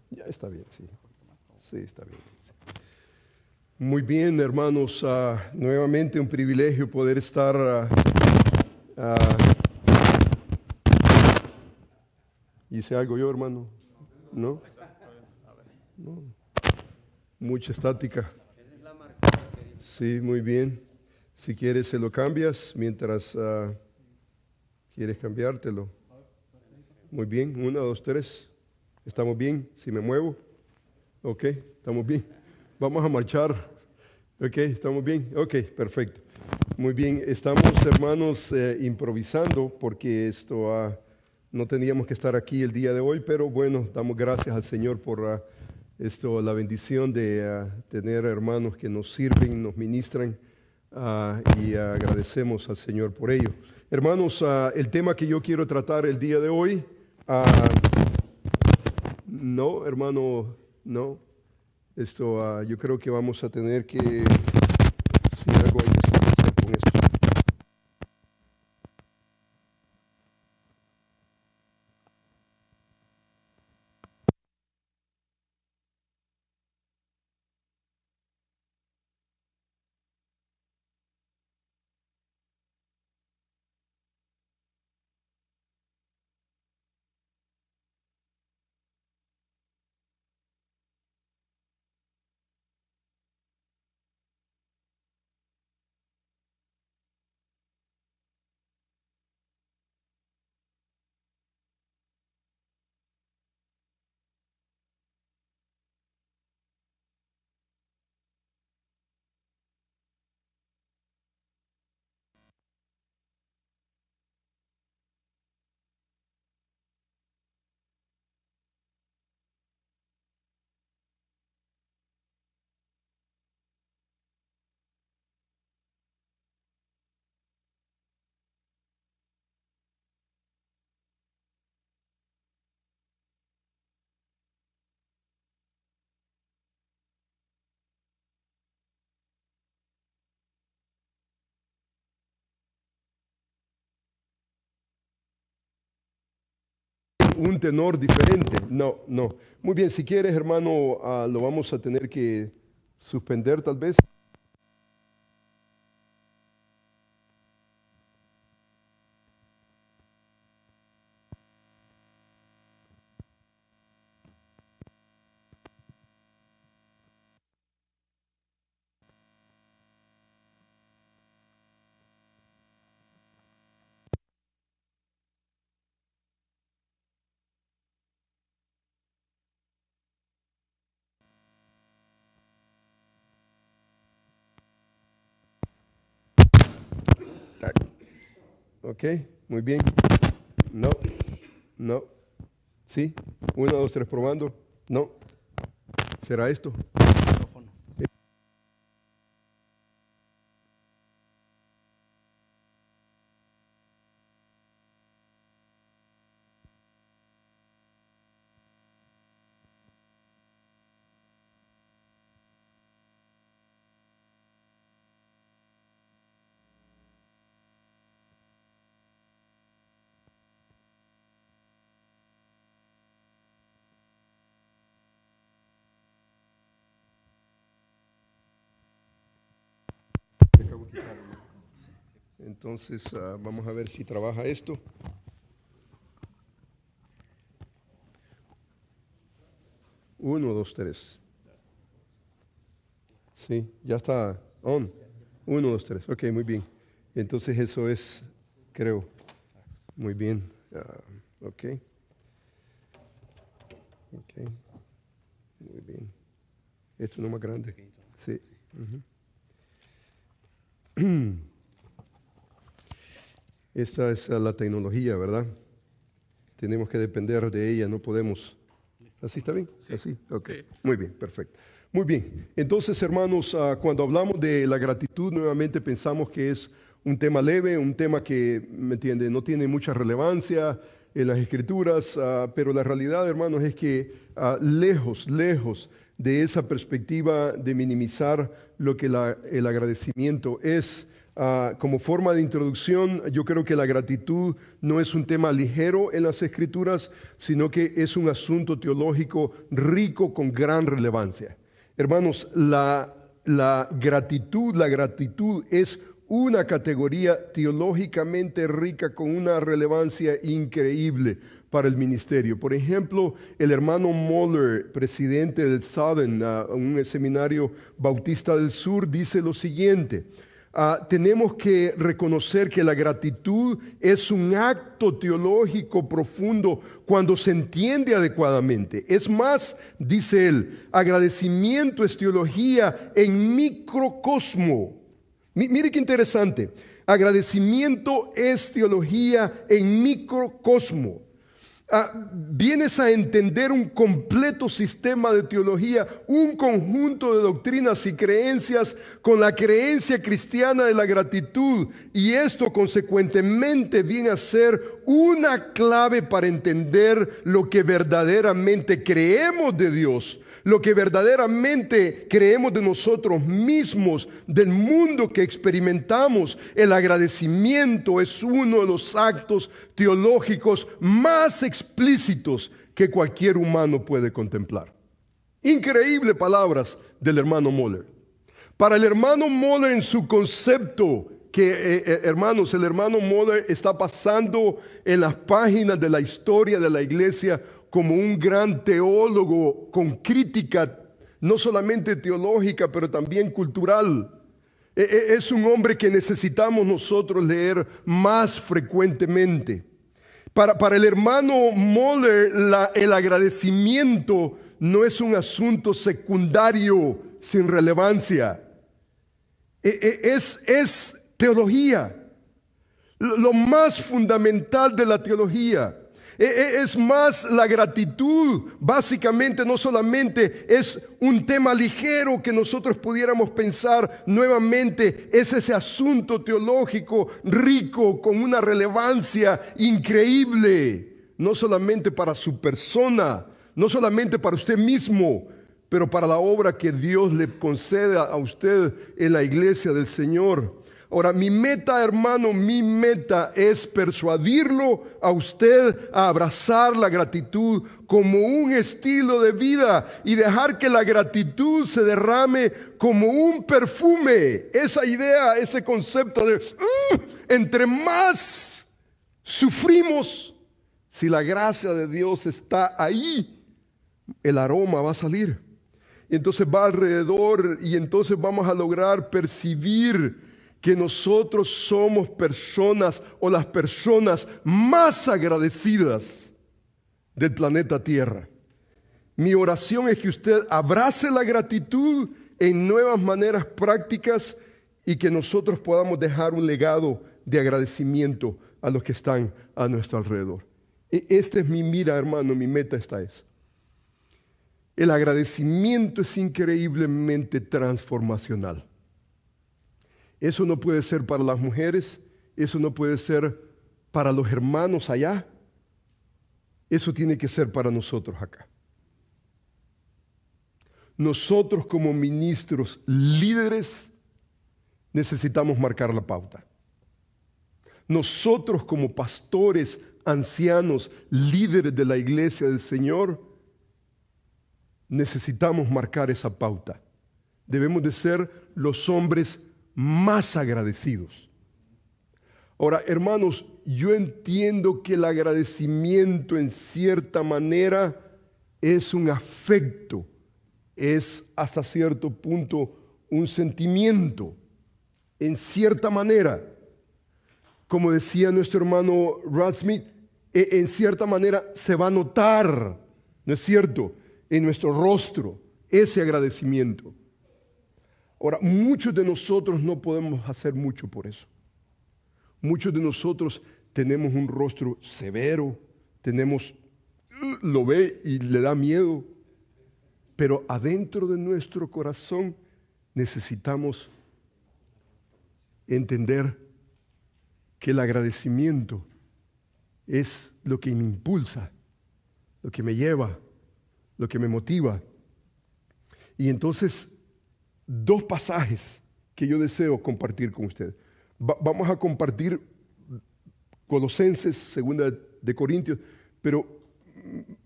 Ya está bien, sí. Sí, está bien. Muy bien, hermanos. Nuevamente un privilegio poder estar. ¿Hice algo yo, hermano? ¿No? No. Mucha estática. Sí, muy bien. Si quieres, se lo cambias mientras quieres cambiártelo. Muy bien. 1, 2, 3. ¿Estamos bien? Si me muevo. Ok, estamos bien. Vamos a marchar. Ok, ¿estamos bien? Ok, perfecto. Muy bien, estamos hermanos improvisando porque no teníamos que estar aquí el día de hoy, pero bueno, damos gracias al Señor por la bendición de tener hermanos que nos sirven, nos ministran y agradecemos al Señor por ello. Hermanos, el tema que yo quiero tratar el día de hoy, no, hermano, no. Yo creo que vamos a tener que, si algo hay que hacer con esto. Un tenor diferente. No, no. Muy bien, si quieres, hermano, lo vamos a tener que suspender tal vez. Ok, muy bien. No, no. Sí, 1, 2, 3 probando. No. ¿Será esto? Acabo de quitarlo. Entonces, vamos a ver si trabaja esto. Uno, dos, tres. Sí, ya está on. 1, 2, 3. Ok, muy bien. Entonces eso es, creo. Muy bien. Ok. Ok. Muy bien. Esto no es más grande. Sí. Esta es la tecnología, ¿verdad? Tenemos que depender de ella, no podemos. ¿Así está bien? Sí. ¿Así? Ok. Sí. Muy bien, perfecto. Muy bien. Entonces, hermanos, cuando hablamos de la gratitud, nuevamente pensamos que es un tema leve, un tema que, ¿me entiende?, no tiene mucha relevancia en las escrituras, pero la realidad, hermanos, es que lejos de esa perspectiva de minimizar lo que el agradecimiento es, Como forma de introducción, yo creo que la gratitud no es un tema ligero en las Escrituras, sino que es un asunto teológico rico con gran relevancia. Hermanos, la gratitud es una categoría teológicamente rica con una relevancia increíble para el ministerio. Por ejemplo, el hermano Moeller, presidente del Southern, un seminario bautista del sur, dice lo siguiente: tenemos que reconocer que la gratitud es un acto teológico profundo cuando se entiende adecuadamente. Es más, dice él, agradecimiento es teología en microcosmo. Mire qué interesante. Agradecimiento es teología en microcosmo. Vienes a entender un completo sistema de teología, un conjunto de doctrinas y creencias con la creencia cristiana de la gratitud, y esto consecuentemente viene a ser una clave para entender lo que verdaderamente creemos de Dios, lo que verdaderamente creemos de nosotros mismos, del mundo que experimentamos. El agradecimiento es uno de los actos teológicos más explícitos que cualquier humano puede contemplar. Increíble palabras del hermano Moeller. Para el hermano Moeller, en su concepto, hermanos, el hermano Moeller está pasando en las páginas de la historia de la iglesia como un gran teólogo con crítica, no solamente teológica, pero también cultural. Es un hombre que necesitamos nosotros leer más frecuentemente. Para el hermano Moeller, el agradecimiento no es un asunto secundario sin relevancia. Es teología, lo más fundamental de la teología. Es más, la gratitud básicamente no solamente es un tema ligero que nosotros pudiéramos pensar nuevamente, es ese asunto teológico rico con una relevancia increíble, no solamente para su persona, no solamente para usted mismo, pero para la obra que Dios le concede a usted en la iglesia del Señor. Ahora, mi meta, hermano, mi meta es persuadirlo a usted a abrazar la gratitud como un estilo de vida y dejar que la gratitud se derrame como un perfume. Esa idea, ese concepto de entre más sufrimos, si la gracia de Dios está ahí, el aroma va a salir. Y entonces va alrededor y entonces vamos a lograr percibir que nosotros somos personas o las personas más agradecidas del planeta Tierra. Mi oración es que usted abrace la gratitud en nuevas maneras prácticas y que nosotros podamos dejar un legado de agradecimiento a los que están a nuestro alrededor. Esta es mi mira, hermano, mi meta esta es. El agradecimiento es increíblemente transformacional. Eso no puede ser para las mujeres, eso no puede ser para los hermanos allá, eso tiene que ser para nosotros acá. Nosotros como ministros, líderes, necesitamos marcar la pauta. Nosotros como pastores, ancianos, líderes de la iglesia del Señor, necesitamos marcar esa pauta. Debemos de ser los hombres más agradecidos. Ahora, hermanos, yo entiendo que el agradecimiento en cierta manera es un afecto, es hasta cierto punto un sentimiento, en cierta manera. Como decía nuestro hermano Rod Smith, en cierta manera se va a notar, ¿no es cierto?, en nuestro rostro ese agradecimiento. Ahora, muchos de nosotros no podemos hacer mucho por eso. Muchos de nosotros tenemos un rostro severo, lo ve y le da miedo, pero adentro de nuestro corazón necesitamos entender que el agradecimiento es lo que me impulsa, lo que me lleva, lo que me motiva. Y entonces, dos pasajes que yo deseo compartir con usted. Vamos a compartir Colosenses, segunda de Corintios, pero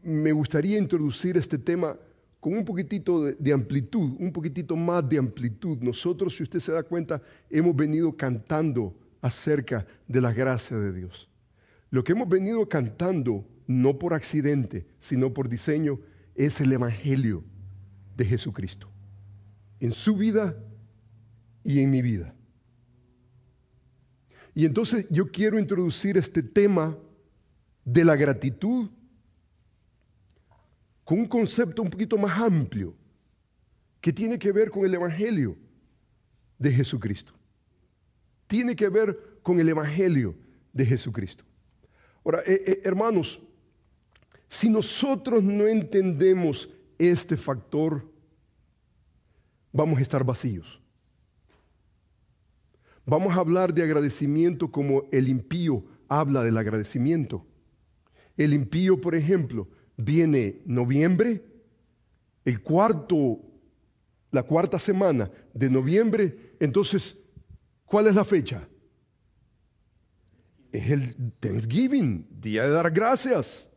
me gustaría introducir este tema con un poquitito de amplitud, un poquitito más de amplitud. Nosotros, si usted se da cuenta, hemos venido cantando acerca de la gracia de Dios. Lo que hemos venido cantando, no por accidente, sino por diseño, es el Evangelio de Jesucristo, en su vida y en mi vida. Y entonces yo quiero introducir este tema de la gratitud con un concepto un poquito más amplio que tiene que ver con el Evangelio de Jesucristo. Tiene que ver con el Evangelio de Jesucristo. Ahora, hermanos, si nosotros no entendemos este factor, vamos a estar vacíos. Vamos a hablar de agradecimiento como el impío habla del agradecimiento. El impío, por ejemplo, viene noviembre, la cuarta semana de noviembre. Entonces, ¿cuál es la fecha? Es el Thanksgiving, Día de Dar Gracias.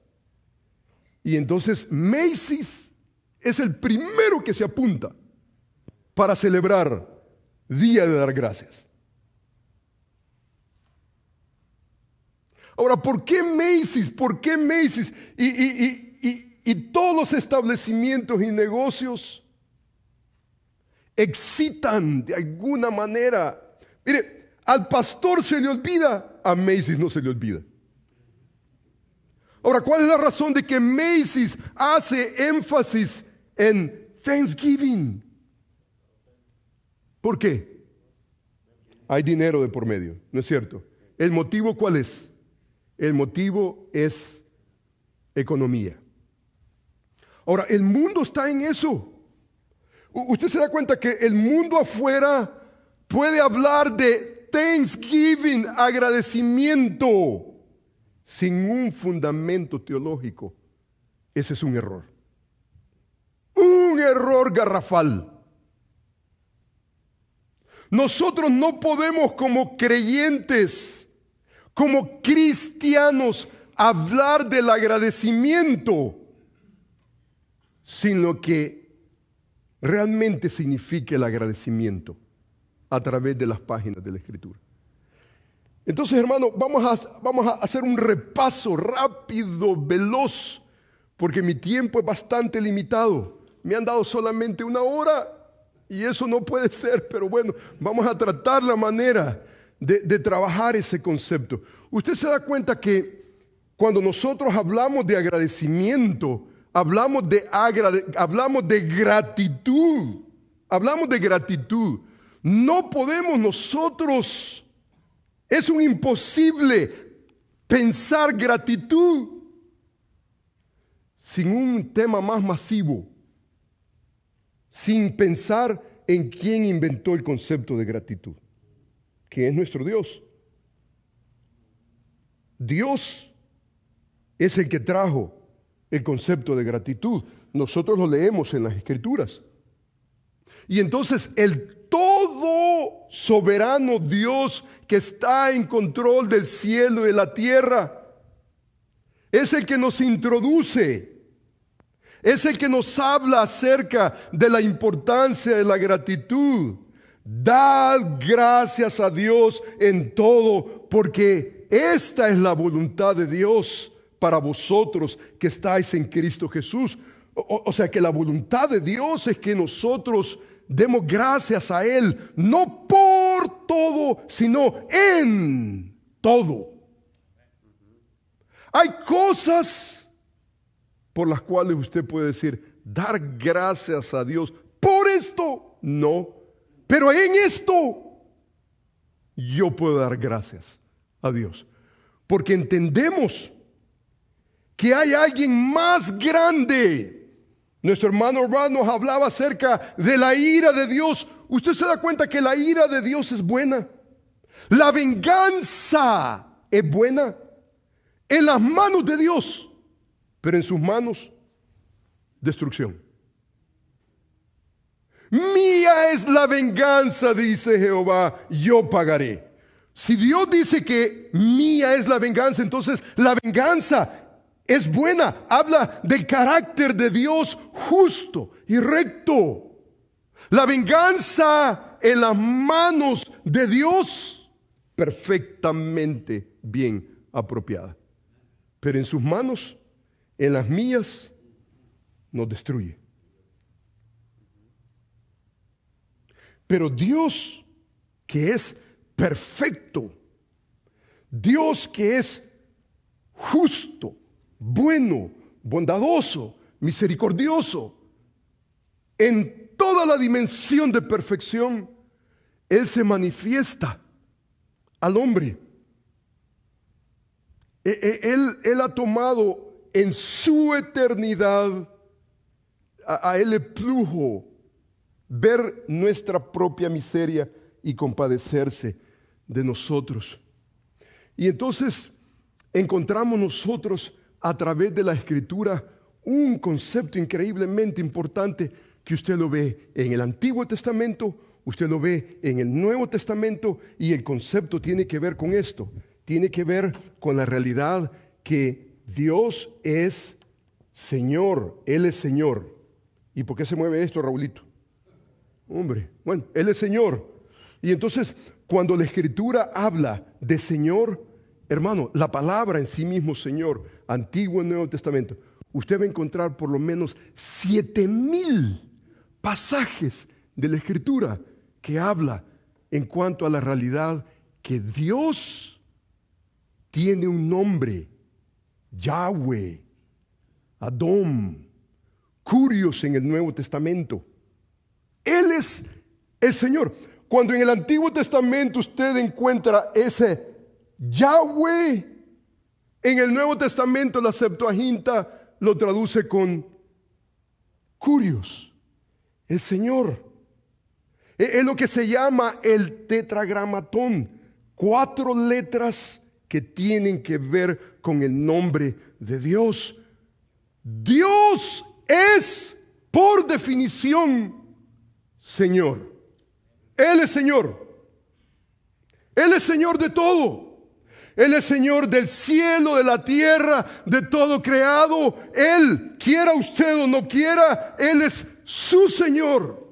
Y entonces Macy's es el primero que se apunta para celebrar Día de Dar Gracias. Ahora, ¿por qué Macy's? ¿Por qué Macy's? Y todos los establecimientos y negocios excitan de alguna manera. Mire, al pastor se le olvida, a Macy's no se le olvida. Ahora, ¿cuál es la razón de que Macy's hace énfasis en Thanksgiving? ¿Por qué? Hay dinero de por medio, ¿no es cierto? ¿El motivo cuál es? El motivo es economía. Ahora, el mundo está en eso. Usted se da cuenta que el mundo afuera puede hablar de Thanksgiving, agradecimiento, sin un fundamento teológico. Ese es un error. Un error garrafal. Nosotros no podemos como creyentes, como cristianos, hablar del agradecimiento sin lo que realmente significa el agradecimiento a través de las páginas de la Escritura. Entonces, hermano, vamos a hacer un repaso rápido, veloz, porque mi tiempo es bastante limitado. Me han dado solamente 1 hora y eso no puede ser, pero bueno, vamos a tratar la manera de trabajar ese concepto. Usted se da cuenta que cuando nosotros hablamos de agradecimiento, hablamos de gratitud. Hablamos de gratitud. No podemos nosotros, es un imposible pensar gratitud sin un tema más masivo, sin pensar en quién inventó el concepto de gratitud, que es nuestro Dios. Dios es el que trajo el concepto de gratitud. Nosotros lo leemos en las Escrituras. Y entonces el todo soberano Dios que está en control del cielo y de la tierra es el que nos introduce, es el que nos habla acerca de la importancia de la gratitud. Dad gracias a Dios en todo, porque esta es la voluntad de Dios para vosotros que estáis en Cristo Jesús. O sea que la voluntad de Dios es que nosotros demos gracias a Él, no por todo, sino en todo. Hay cosas por las cuales usted puede decir, dar gracias a Dios por esto, no, pero en esto yo puedo dar gracias a Dios, porque entendemos que hay alguien más grande. Nuestro hermano Rod nos hablaba acerca de la ira de Dios. Usted se da cuenta que la ira de Dios es buena. La venganza es buena en las manos de Dios, pero en sus manos, destrucción. Mía es la venganza, dice Jehová, yo pagaré. Si Dios dice que mía es la venganza, entonces la venganza es buena. Habla del carácter de Dios justo y recto. La venganza en las manos de Dios, perfectamente bien apropiada. Pero en sus manos, en las mías, nos destruye. Pero Dios, que es perfecto, Dios que es justo, bueno, bondadoso, misericordioso, en toda la dimensión de perfección, Él se manifiesta al hombre. Él ha tomado en su eternidad, a Él le plujo ver nuestra propia miseria y compadecerse de nosotros. Y entonces encontramos nosotros a través de la Escritura un concepto increíblemente importante que usted lo ve en el Antiguo Testamento, usted lo ve en el Nuevo Testamento, y el concepto tiene que ver con esto, tiene que ver con la realidad que Dios es Señor, Él es Señor. ¿Y por qué se mueve esto, Raulito? Hombre, bueno, Él es Señor. Y entonces, cuando la Escritura habla de Señor, hermano, la palabra en sí mismo, Señor, Antiguo y Nuevo Testamento, usted va a encontrar por lo menos 7,000 pasajes de la Escritura que habla en cuanto a la realidad que Dios tiene un nombre, Yahweh, Adón, Curios en el Nuevo Testamento. Él es el Señor. Cuando en el Antiguo Testamento usted encuentra ese Yahweh, en el Nuevo Testamento la Septuaginta lo traduce con Curios, el Señor. Es lo que se llama el tetragramatón, 4 letras que tienen que ver con el nombre de Dios. Dios es, por definición, Señor. Él es Señor. Él es Señor de todo. Él es Señor del cielo, de la tierra, de todo creado. Él, quiera usted o no quiera, Él es su Señor.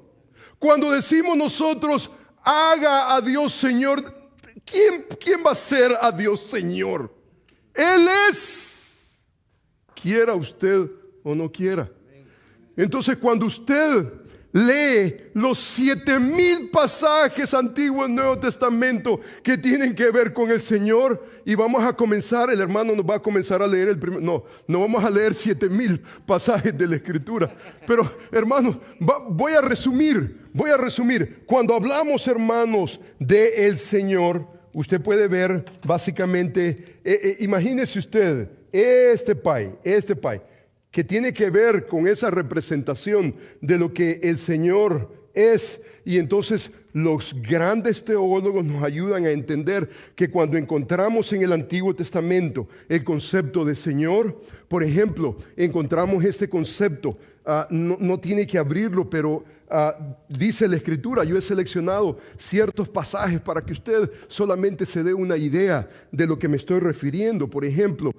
Cuando decimos nosotros, haga a Dios Señor, ¿quién va a ser a Dios Señor? Él es, quiera usted o no quiera. Entonces, cuando usted lee los 7,000 pasajes Antiguo y Nuevo Testamento que tienen que ver con el Señor, y vamos a comenzar, el hermano nos va a comenzar a leer el primer, no vamos a leer 7,000 pasajes de la Escritura, pero hermanos, voy a resumir. Cuando hablamos, hermanos, de el Señor, usted puede ver básicamente, imagínese usted este pay, que tiene que ver con esa representación de lo que el Señor es. Y entonces los grandes teólogos nos ayudan a entender que cuando encontramos en el Antiguo Testamento el concepto de Señor, por ejemplo, encontramos este concepto, no tiene que abrirlo, pero dice la Escritura, yo he seleccionado ciertos pasajes para que usted solamente se dé una idea de lo que me estoy refiriendo. Por ejemplo,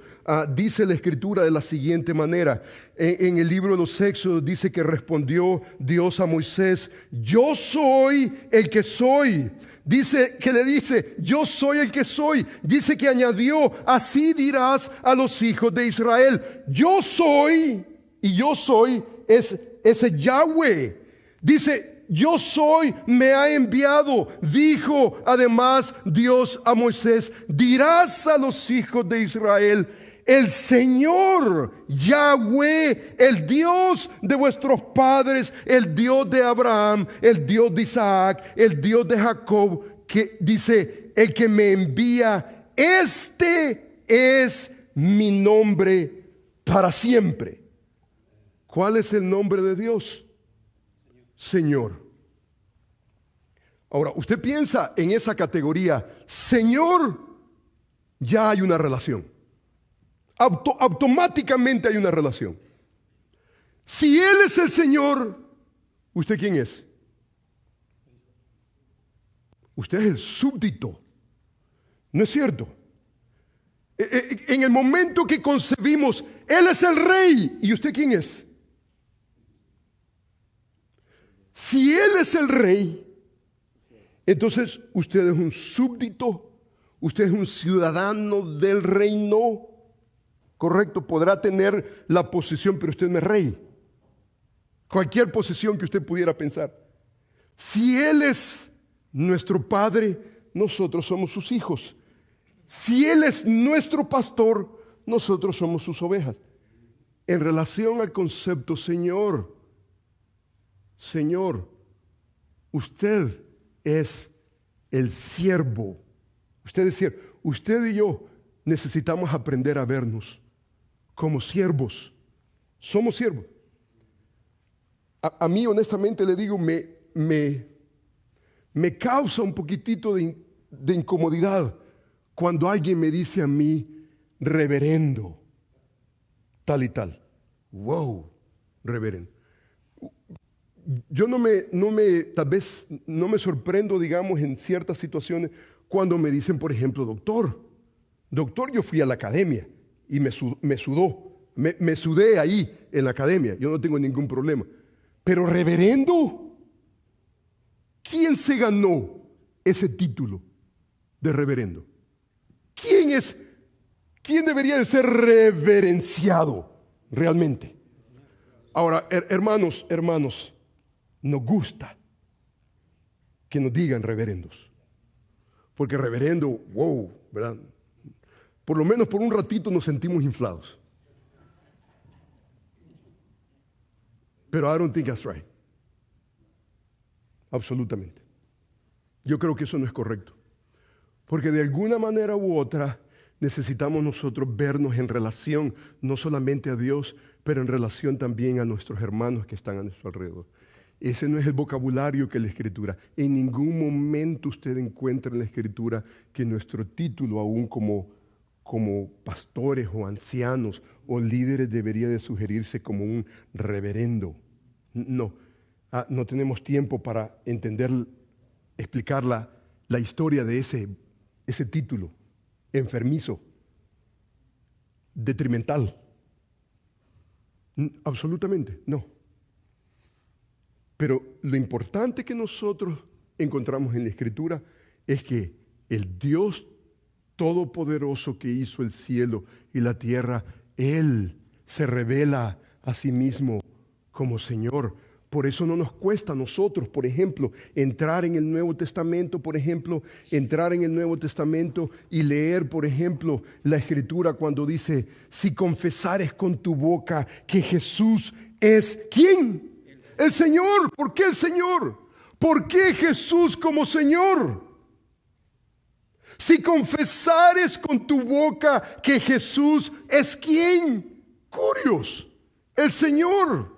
dice la Escritura de la siguiente manera, en el libro de los Éxodos dice que respondió Dios a Moisés, yo soy el que soy. Dice que le dice, yo soy el que soy. Dice que añadió, así dirás a los hijos de Israel, yo soy, y yo soy es ese Yahweh. Dice, yo soy, me ha enviado. Dijo además Dios a Moisés, dirás a los hijos de Israel, el Señor Yahweh, el Dios de vuestros padres, el Dios de Abraham, el Dios de Isaac, el Dios de Jacob, que dice, el que me envía, este es mi nombre para siempre. ¿Cuál es el nombre de Dios? Señor. Ahora, usted piensa en esa categoría, Señor, ya hay una relación. Automáticamente hay una relación. Si Él es el Señor, ¿usted quién es? Usted es el súbdito. ¿No es cierto? En el momento que concebimos, Él es el Rey. ¿Y usted quién es? Si Él es el Rey, entonces usted es un súbdito, usted es un ciudadano del reino. Correcto, podrá tener la posición, pero usted no es rey. Cualquier posición que usted pudiera pensar. Si Él es nuestro Padre, nosotros somos sus hijos. Si Él es nuestro pastor, nosotros somos sus ovejas. En relación al concepto, Señor, usted es el siervo. Usted es siervo. Usted y yo necesitamos aprender a vernos como siervos. Somos siervos. A mí, honestamente, le digo, me causa un poquitito de incomodidad cuando alguien me dice a mí, reverendo, tal y tal. Wow, reverendo. Yo tal vez no me sorprendo, digamos, en ciertas situaciones cuando me dicen, por ejemplo, doctor. Doctor, yo fui a la academia y me sudé ahí en la academia. Yo no tengo ningún problema. Pero reverendo, ¿quién se ganó ese título de reverendo? ¿Quién debería de ser reverenciado realmente? Ahora, hermanos, nos gusta que nos digan reverendos. Porque reverendo, wow, ¿verdad? Por lo menos por un ratito nos sentimos inflados. Pero I don't think that's right. Absolutamente. Yo creo que eso no es correcto. Porque de alguna manera u otra necesitamos nosotros vernos en relación no solamente a Dios, pero en relación también a nuestros hermanos que están a nuestro alrededor. Ese no es el vocabulario que la Escritura. En ningún momento usted encuentra en la Escritura que nuestro título, aún como pastores o ancianos o líderes, debería de sugerirse como un reverendo. No, no tenemos tiempo para explicar la historia de ese título enfermizo, detrimental. Absolutamente, no. Pero lo importante que nosotros encontramos en la Escritura es que el Dios todopoderoso que hizo el cielo y la tierra, Él se revela a sí mismo como Señor. Por eso no nos cuesta a nosotros, por ejemplo, entrar en el Nuevo Testamento, y leer, por ejemplo, la Escritura cuando dice, si confesares con tu boca que Jesús es, ¿quién? El Señor. ¿Por qué el Señor? ¿Por qué Jesús como Señor? Si confesares con tu boca que Jesús es, ¿quién? Curios, el Señor.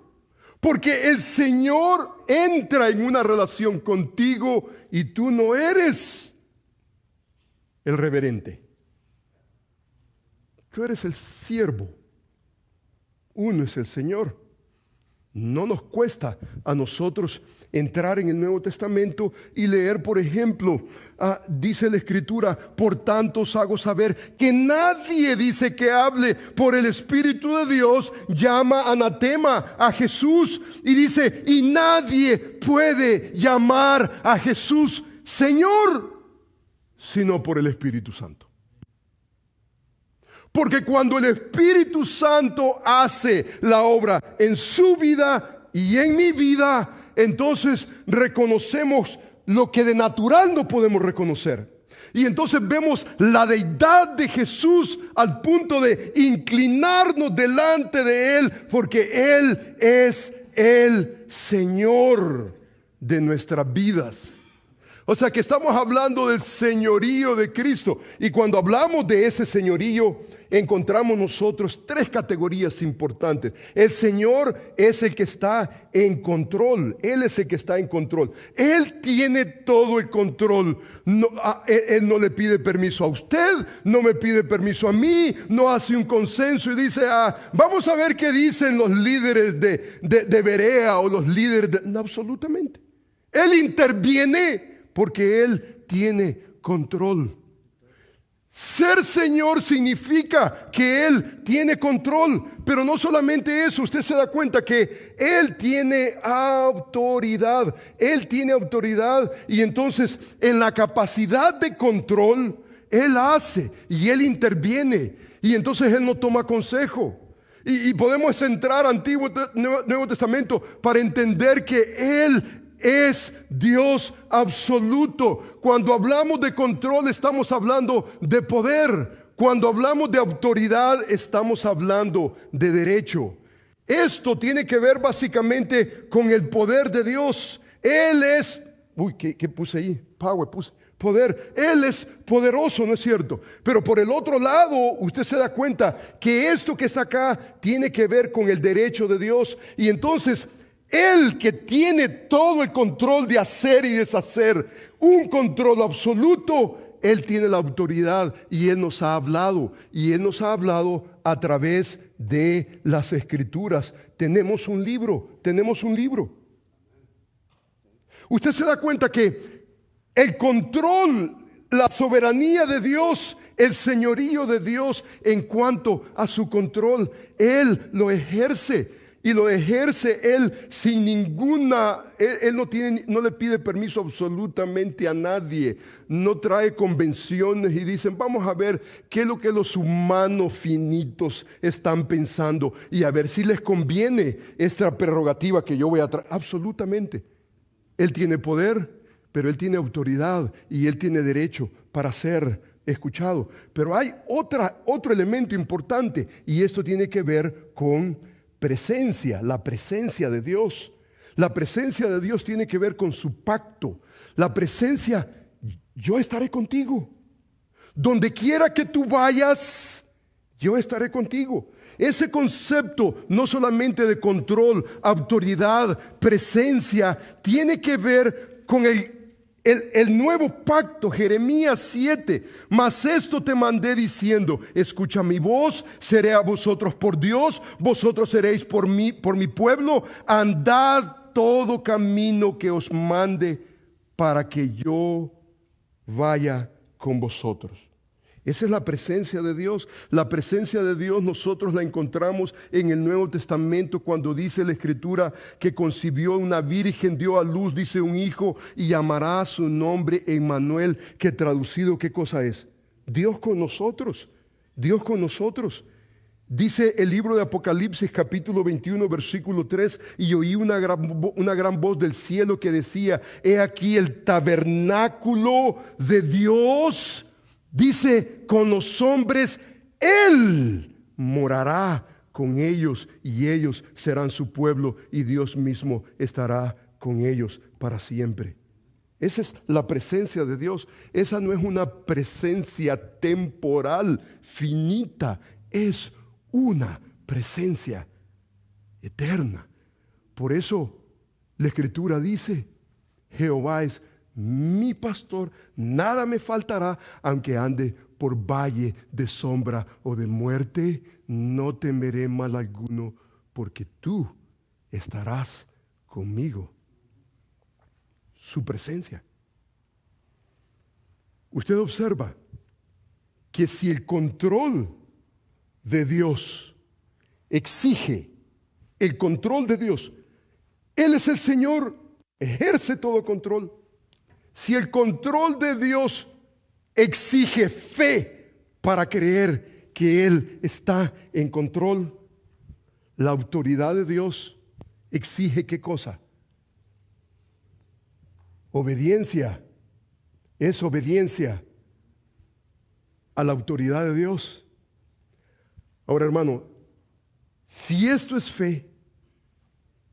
Porque el Señor entra en una relación contigo y tú no eres el reverente. Tú eres el siervo. Uno es el Señor. No nos cuesta a nosotros entrar en el Nuevo Testamento y leer, por ejemplo, dice la Escritura, por tanto os hago saber que nadie, dice, que hable por el Espíritu de Dios llama anatema a Jesús, y dice, y nadie puede llamar a Jesús Señor sino por el Espíritu Santo. Porque cuando el Espíritu Santo hace la obra en su vida y en mi vida, entonces reconocemos lo que de natural no podemos reconocer. Y entonces vemos la deidad de Jesús al punto de inclinarnos delante de Él, porque Él es el Señor de nuestras vidas. O sea que estamos hablando del señorío de Cristo. Y cuando hablamos de ese señorío, encontramos nosotros tres categorías importantes. El Señor es el que está en control. Él es el que está en control. Él tiene todo el control. Él no le pide permiso a usted, no me pide permiso a mí, no hace un consenso y dice, vamos a ver qué dicen los líderes de Berea o los líderes de... No, absolutamente. Él interviene porque Él tiene control. Ser Señor significa que Él tiene control, pero no solamente eso, usted se da cuenta que Él tiene autoridad. Él tiene autoridad y entonces en la capacidad de control, Él hace y Él interviene y entonces Él no toma consejo. Y podemos entrar Antiguo Nuevo Testamento para entender que Él es Dios absoluto. Cuando hablamos de control estamos hablando de poder. Cuando hablamos de autoridad estamos hablando de derecho. Esto tiene que ver básicamente con el poder de Dios. Él es, ¿qué puse ahí? Poder. Él es poderoso, ¿no es cierto? Pero por el otro lado, usted se da cuenta que esto que está acá tiene que ver con el derecho de Dios. Y entonces Él, que tiene todo el control de hacer y deshacer, un control absoluto, Él tiene la autoridad y Él nos ha hablado. Y Él nos ha hablado a través de las Escrituras. Tenemos un libro. Usted se da cuenta que el control, la soberanía de Dios, el señorío de Dios en cuanto a su control, Él lo ejerce. Y lo ejerce Él sin ninguna, Él no le pide permiso absolutamente a nadie. No trae convenciones y dicen, vamos a ver qué es lo que los humanos finitos están pensando y a ver si les conviene esta prerrogativa que yo voy a traer. Absolutamente. Él tiene poder, pero Él tiene autoridad y Él tiene derecho para ser escuchado. Pero hay otro elemento importante y esto tiene que ver con presencia, la presencia de Dios. La presencia de Dios tiene que ver con su pacto. La presencia, yo estaré contigo. Donde quiera que tú vayas, yo estaré contigo. Ese concepto no solamente de control, autoridad, presencia, tiene que ver con el nuevo pacto, Jeremías 7. Mas esto te mandé diciendo, escucha mi voz, seré a vosotros por Dios, vosotros seréis por mí, por mi pueblo. Andad todo camino que os mande para que yo vaya con vosotros. Esa es la presencia de Dios. La presencia de Dios nosotros la encontramos en el Nuevo Testamento cuando dice la Escritura que concibió una virgen, dio a luz, dice un hijo y llamará su nombre Emmanuel, que traducido, ¿qué cosa es? Dios con nosotros. Dios con nosotros. Dice el libro de Apocalipsis capítulo 21 versículo 3, y oí una gran voz del cielo que decía, he aquí el tabernáculo de Dios. Dice, con los hombres, Él morará con ellos y ellos serán su pueblo y Dios mismo estará con ellos para siempre. Esa es la presencia de Dios. Esa no es una presencia temporal, finita. Es una presencia eterna. Por eso la Escritura dice, Jehová es mi pastor, nada me faltará, aunque ande por valle de sombra o de muerte, no temeré mal alguno, porque tú estarás conmigo. Su presencia. Usted observa que si el control de Dios exige el control de Dios, Él es el Señor, ejerce todo control. Si el control de Dios exige fe para creer que Él está en control, la autoridad de Dios exige ¿qué cosa? Obediencia. Es obediencia a la autoridad de Dios. Ahora, hermano, si esto es fe,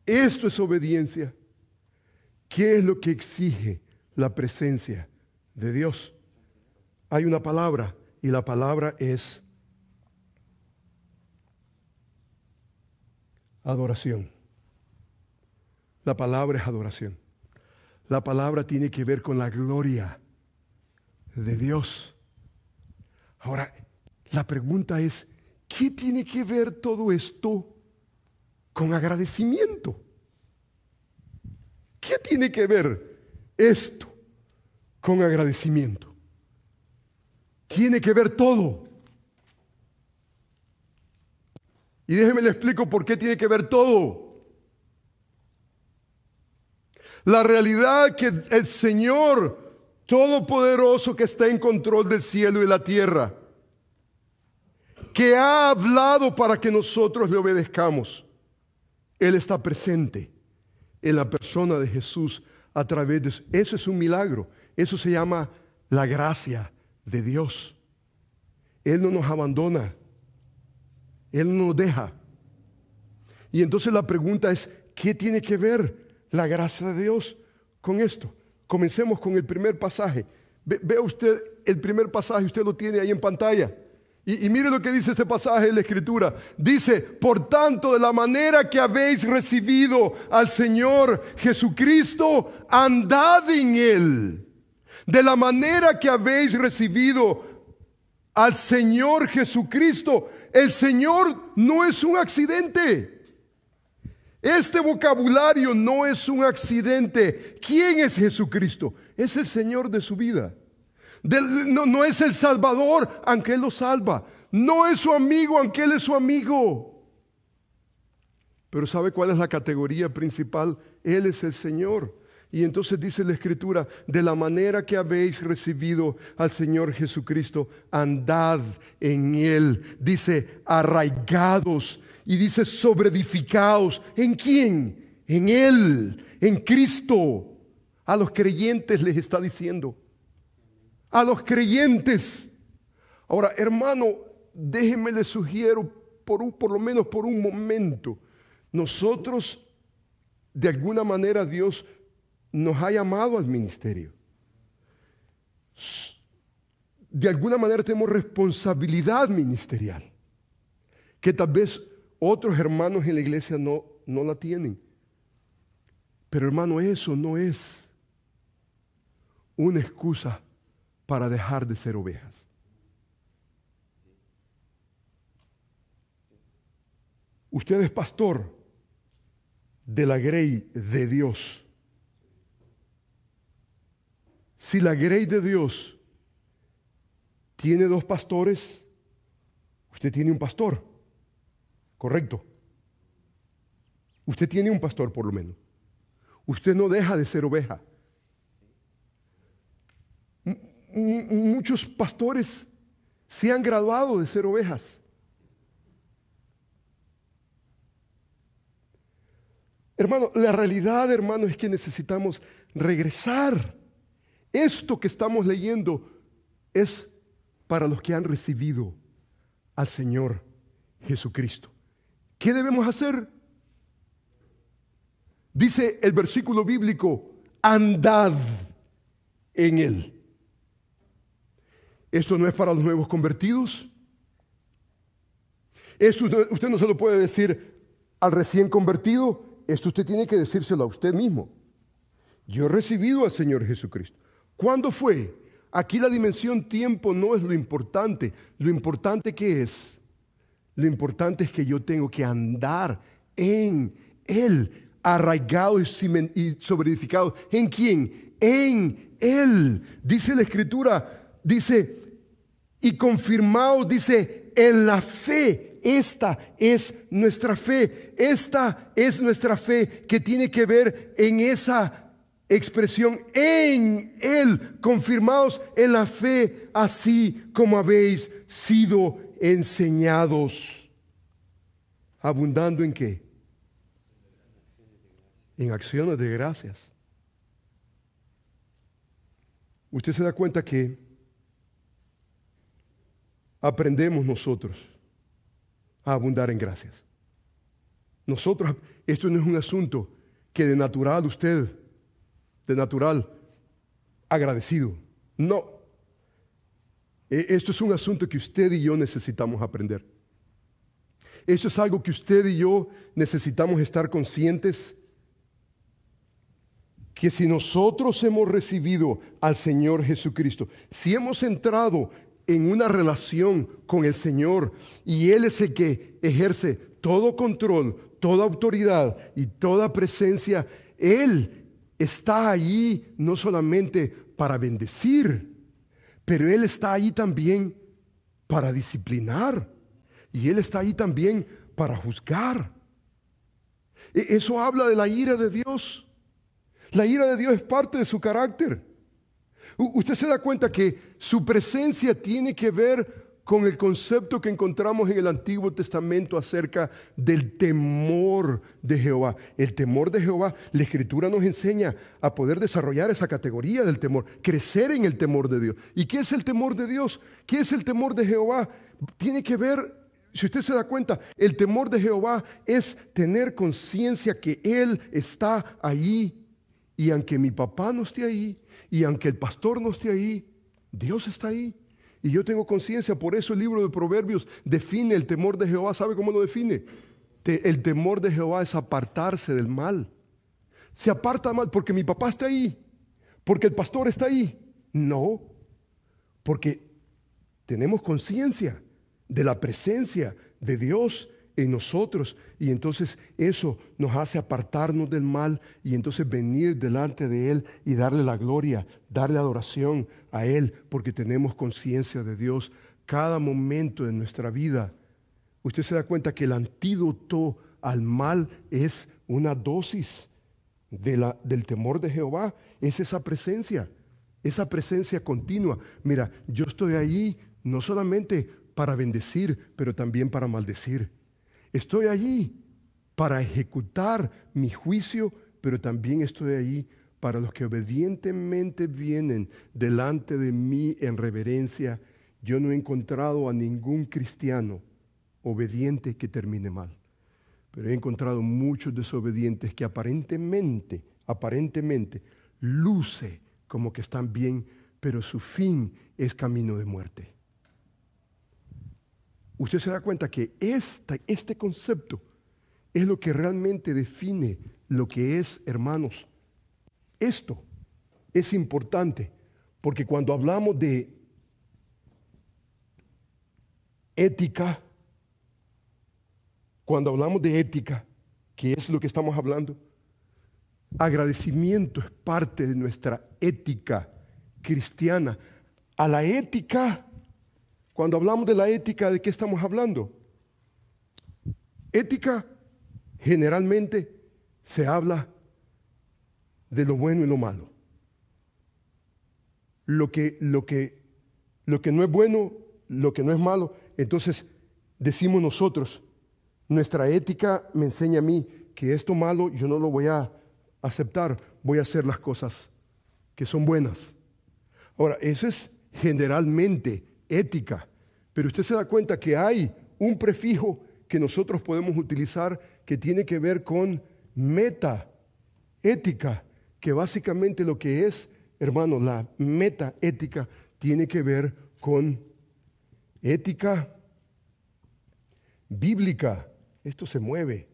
esto es obediencia, ¿qué es lo que exige la presencia de Dios? Hay una palabra y la palabra es adoración. La palabra es adoración. La palabra tiene que ver con la gloria de Dios. Ahora, la pregunta es, ¿qué tiene que ver todo esto con agradecimiento? ¿Qué tiene que ver esto con agradecimiento? tiene que ver todo. Y déjeme le explico por qué tiene que ver todo. La realidad que el Señor Todopoderoso, que está en control del cielo y la tierra, que ha hablado para que nosotros le obedezcamos, Él está presente en la persona de Jesús a través de eso. Eso es un milagro. Eso se llama la gracia de Dios. Él no nos abandona. Él no nos deja. Y entonces la pregunta es, ¿qué tiene que ver la gracia de Dios con esto? Comencemos con el primer pasaje. Vea usted el primer pasaje, usted lo tiene ahí en pantalla. Y mire lo que dice este pasaje de la Escritura. Dice, por tanto, de la manera que habéis recibido al Señor Jesucristo, andad en Él. De la manera que habéis recibido al Señor Jesucristo. El Señor no es un accidente. Este vocabulario no es un accidente. ¿Quién es Jesucristo? Es el Señor de su vida. No es el Salvador, aunque Él lo salva. No es su amigo, aunque Él es su amigo. Pero ¿sabe cuál es la categoría principal? Él es el Señor. Y entonces dice la Escritura, de la manera que habéis recibido al Señor Jesucristo, andad en Él. Dice, arraigados. Y dice, sobreedificados. ¿En quién? En Él, en Cristo. A los creyentes les está diciendo. A los creyentes. Ahora, hermano, déjeme le sugiero, por lo menos por un momento, nosotros, de alguna manera, Dios nos ha llamado al ministerio. De alguna manera tenemos responsabilidad ministerial, que tal vez otros hermanos en la iglesia no la tienen. Pero hermano, eso no es una excusa para dejar de ser ovejas. Usted es pastor de la grey de Dios. Si la grey de Dios tiene 2 pastores, usted tiene un pastor, ¿correcto? Usted tiene un pastor por lo menos. Usted no deja de ser oveja. Muchos pastores se han graduado de ser ovejas. Hermano, la realidad, hermano, es que necesitamos regresar. Esto que estamos leyendo es para los que han recibido al Señor Jesucristo. ¿Qué debemos hacer? Dice el versículo bíblico, andad en Él. Esto no es para los nuevos convertidos. Esto usted no se lo puede decir al recién convertido. Esto usted tiene que decírselo a usted mismo. Yo he recibido al Señor Jesucristo. ¿Cuándo fue? Aquí la dimensión tiempo no es lo importante. Lo importante ¿qué es? Lo importante es que yo tengo que andar en Él, arraigado y sobreedificado. ¿En quién? En Él. Dice la Escritura, dice, y confirmados, dice, en la fe. Esta es nuestra fe. Esta es nuestra fe que tiene que ver en esa expresión, en Él, confirmados en la fe, así como habéis sido enseñados. ¿Abundando en qué? En acciones de gracias. Usted se da cuenta que aprendemos nosotros a abundar en gracias. Nosotros, esto no es un asunto que de natural usted, de natural, agradecido. No. Esto es un asunto que usted y yo necesitamos aprender. Esto es algo que usted y yo necesitamos estar conscientes que si nosotros hemos recibido al Señor Jesucristo, si hemos entrado en una relación con el Señor y Él es el que ejerce todo control, toda autoridad y toda presencia, Él está allí no solamente para bendecir, pero Él está ahí también para disciplinar. Y Él está ahí también para juzgar. Eso habla de la ira de Dios. La ira de Dios es parte de su carácter. Usted se da cuenta que su presencia tiene que ver con el concepto que encontramos en el Antiguo Testamento acerca del temor de Jehová. El temor de Jehová, la Escritura nos enseña a poder desarrollar esa categoría del temor, crecer en el temor de Dios. ¿Y qué es el temor de Dios? ¿Qué es el temor de Jehová? Tiene que ver, si usted se da cuenta, el temor de Jehová es tener conciencia que Él está ahí. Y aunque mi papá no esté ahí, y aunque el pastor no esté ahí, Dios está ahí. Y yo tengo conciencia, por eso el libro de Proverbios define el temor de Jehová. ¿Sabe cómo lo define? El temor de Jehová es apartarse del mal. Se aparta del mal porque mi papá está ahí, porque el pastor está ahí. No, porque tenemos conciencia de la presencia de Dios en nosotros, y entonces eso nos hace apartarnos del mal y entonces venir delante de Él y darle la gloria, darle adoración a Él, porque tenemos conciencia de Dios cada momento de nuestra vida. Usted se da cuenta que el antídoto al mal es una dosis del temor de Jehová, es esa presencia continua. Mira, yo estoy ahí no solamente para bendecir, pero también para maldecir. Estoy allí para ejecutar mi juicio, pero también estoy allí para los que obedientemente vienen delante de mí en reverencia. Yo no he encontrado a ningún cristiano obediente que termine mal, pero he encontrado muchos desobedientes que aparentemente luce como que están bien, pero su fin es camino de muerte. Usted se da cuenta que este concepto es lo que realmente define lo que es, hermanos. Esto es importante porque cuando hablamos de ética, que es lo que estamos hablando, agradecimiento es parte de nuestra ética cristiana. A la ética, cuando hablamos de la ética, ¿de qué estamos hablando? Ética, generalmente se habla de lo bueno y lo malo. Lo que no es bueno, lo que no es malo. Entonces decimos nosotros, nuestra ética me enseña a mí que esto malo yo no lo voy a aceptar, voy a hacer las cosas que son buenas. Ahora, eso es generalmente ética, pero usted se da cuenta que hay un prefijo que nosotros podemos utilizar que tiene que ver con metaética, que básicamente lo que es, hermano, la metaética tiene que ver con ética bíblica. Esto se mueve.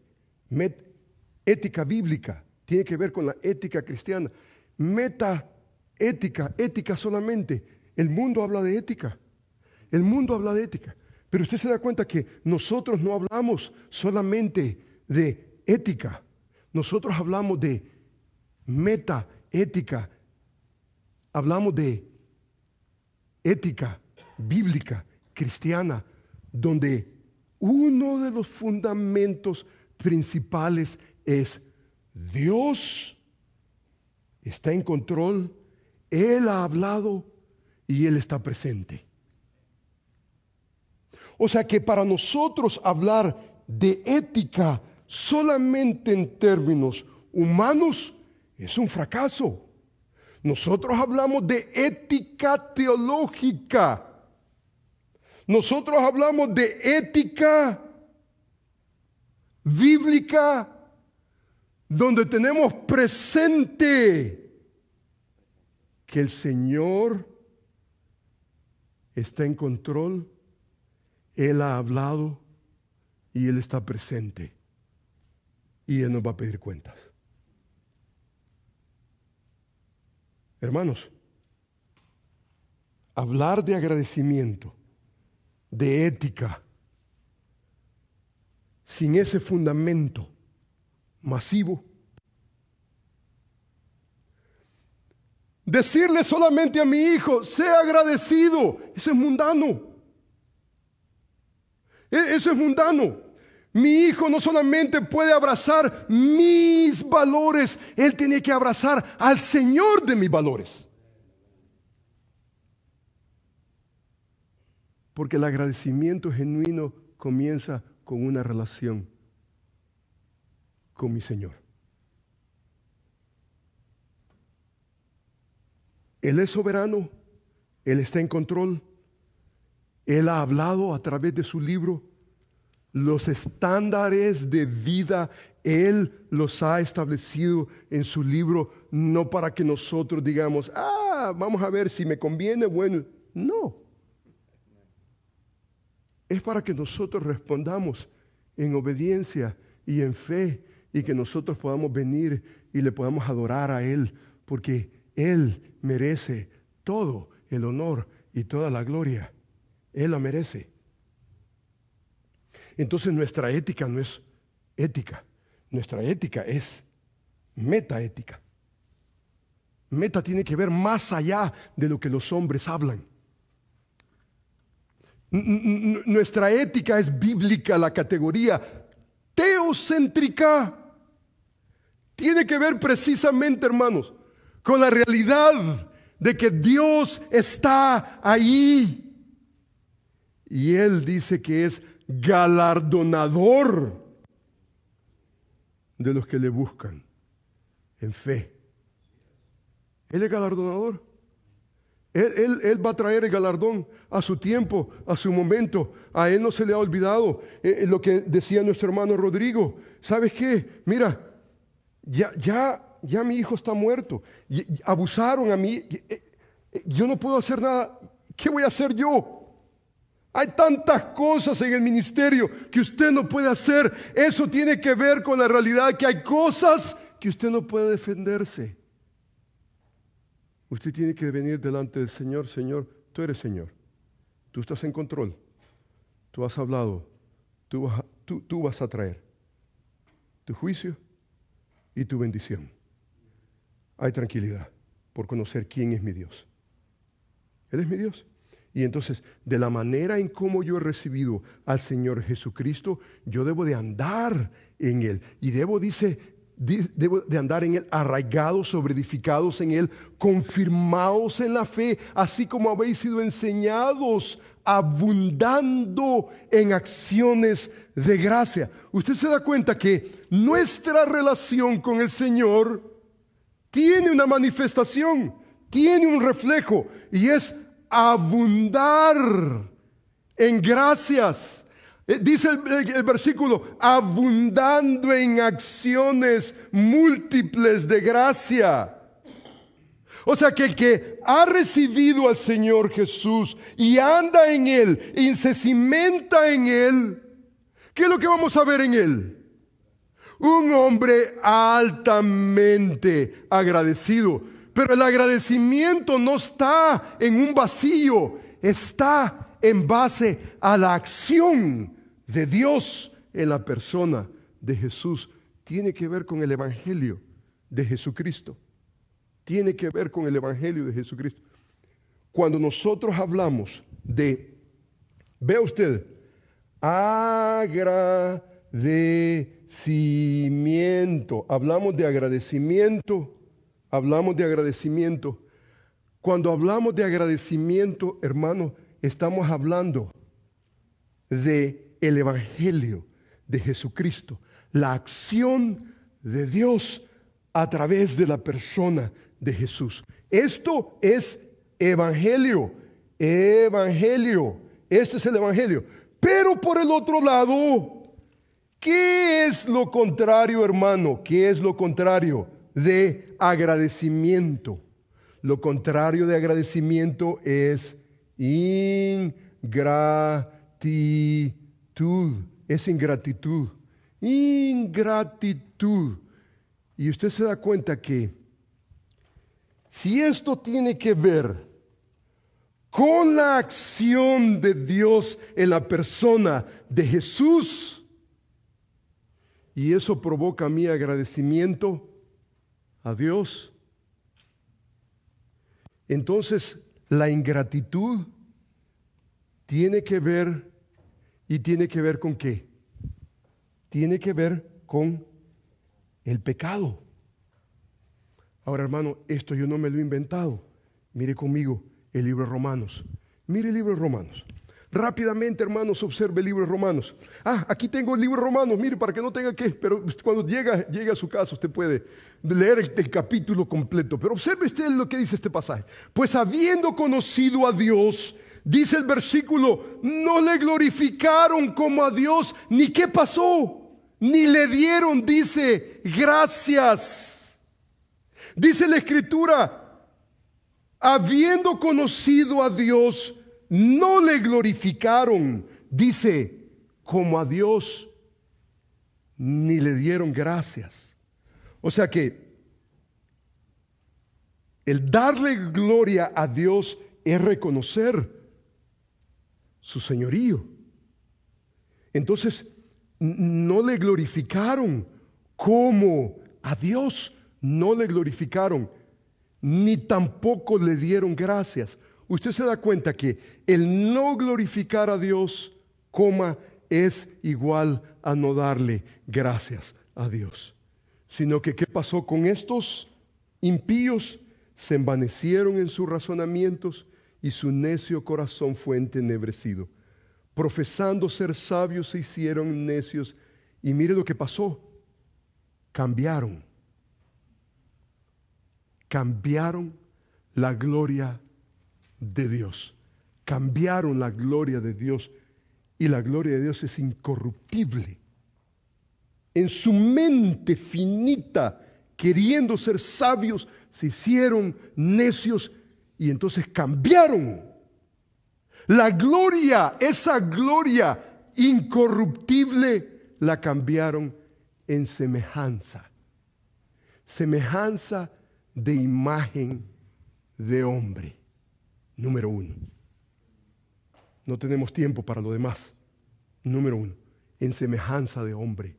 Ética bíblica tiene que ver con la ética cristiana. Metaética, ética solamente. El mundo habla de ética. El mundo habla de ética. Pero usted se da cuenta que nosotros no hablamos solamente de ética. Nosotros hablamos de metaética. Hablamos de ética bíblica, cristiana, donde uno de los fundamentos principales es Dios está en control, Él ha hablado y Él está presente. O sea que para nosotros hablar de ética solamente en términos humanos es un fracaso. Nosotros hablamos de ética teológica. Nosotros hablamos de ética bíblica, donde tenemos presente que el Señor está en control, Él ha hablado y Él está presente y Él nos va a pedir cuentas. Hermanos, hablar de agradecimiento, de ética, sin ese fundamento masivo, decirle solamente a mi hijo, sea agradecido, eso es mundano. Eso es mundano. Mi hijo no solamente puede abrazar mis valores, él tiene que abrazar al Señor de mis valores. Porque el agradecimiento genuino comienza con una relación con mi Señor. Él es soberano, Él está en control, Él ha hablado a través de su libro, los estándares de vida, Él los ha establecido en su libro, no para que nosotros digamos, vamos a ver si me conviene, bueno, no. Es para que nosotros respondamos en obediencia y en fe y que nosotros podamos venir y le podamos adorar a Él, porque Él merece todo el honor y toda la gloria. Él la merece. Entonces nuestra ética no es ética, nuestra ética es metaética. Meta tiene que ver más allá de lo que los hombres hablan. Nuestra ética es bíblica, la categoría teocéntrica. Tiene que ver precisamente, hermanos, con la realidad de que Dios está ahí. Y Él dice que es galardonador de los que le buscan en fe. Él es galardonador. Él va a traer el galardón a su tiempo, a su momento. A Él no se le ha olvidado lo que decía nuestro hermano Rodrigo. ¿Sabes qué? Mira, ya mi hijo está muerto. Abusaron a mí. Yo no puedo hacer nada. ¿Qué voy a hacer yo? Hay tantas cosas en el ministerio que usted no puede hacer. Eso tiene que ver con la realidad que hay cosas que usted no puede defenderse. Usted tiene que venir delante del Señor. Señor, tú eres Señor. Tú estás en control. Tú has hablado. Tú vas a traer tu juicio y tu bendición. Hay tranquilidad por conocer quién es mi Dios. Él es mi Dios. Y entonces, de la manera en cómo yo he recibido al Señor Jesucristo, yo debo de andar en Él. Y debo de andar en Él, arraigados, sobreedificados en Él, confirmados en la fe, así como habéis sido enseñados, abundando en acciones de gracia. Usted se da cuenta que nuestra relación con el Señor tiene una manifestación, tiene un reflejo, y es abundar en gracias. Dice el versículo, abundando en acciones múltiples de gracia. O sea que el que ha recibido al Señor Jesús y anda en Él y se cimenta en Él, ¿qué es lo que vamos a ver en Él? Un hombre altamente agradecido. Pero el agradecimiento no está en un vacío, está en base a la acción de Dios en la persona de Jesús. Tiene que ver con el Evangelio de Jesucristo. Tiene que ver con el Evangelio de Jesucristo. Cuando nosotros hablamos de, vea usted, agradecimiento. Hablamos de agradecimiento. Hablamos de agradecimiento. Cuando hablamos de agradecimiento, hermano, estamos hablando de el Evangelio de Jesucristo, la acción de Dios a través de la persona de Jesús. Esto es Evangelio. Evangelio. Este es el Evangelio. Pero por el otro lado, ¿qué es lo contrario, hermano? ¿Qué es lo contrario de agradecimiento? Lo contrario de agradecimiento es ingratitud. Es ingratitud. Ingratitud. Y usted se da cuenta que si esto tiene que ver con la acción de Dios en la persona de Jesús, y eso provoca mi agradecimiento a Dios, Entonces, la ingratitud tiene que ver, ¿y tiene que ver con qué? Tiene que ver con el pecado. Ahora, hermano, esto yo no me lo he inventado. Mire conmigo el libro de Romanos. Mire el libro de Romanos. Rápidamente, hermanos, observe el libro de Romanos. Aquí tengo el libro de Romanos, mire, para que no tenga que, pero cuando llegue a su casa, usted puede leer el capítulo completo. Pero observe usted lo que dice este pasaje. Pues habiendo conocido a Dios, dice el versículo, no le glorificaron como a Dios, ni qué pasó, ni le dieron, dice, gracias. Dice la Escritura, habiendo conocido a Dios, no le glorificaron, dice, como a Dios, ni le dieron gracias. O sea que el darle gloria a Dios es reconocer su señorío. Entonces, no le glorificaron como a Dios, no le glorificaron, ni tampoco le dieron gracias. Usted se da cuenta que el no glorificar a Dios, es igual a no darle gracias a Dios. Sino que ¿qué pasó con estos impíos? Se envanecieron en sus razonamientos y su necio corazón fue entenebrecido. Profesando ser sabios se hicieron necios. Y mire lo que pasó. Cambiaron la gloria de Dios. Cambiaron la gloria de Dios. Y la gloria de Dios es incorruptible. En su mente finita, queriendo ser sabios, se hicieron necios y entonces cambiaron. La gloria, esa gloria incorruptible, la cambiaron en semejanza. Semejanza de imagen de hombre. Número 1. No tenemos tiempo para lo demás. Número 1. En semejanza de hombre.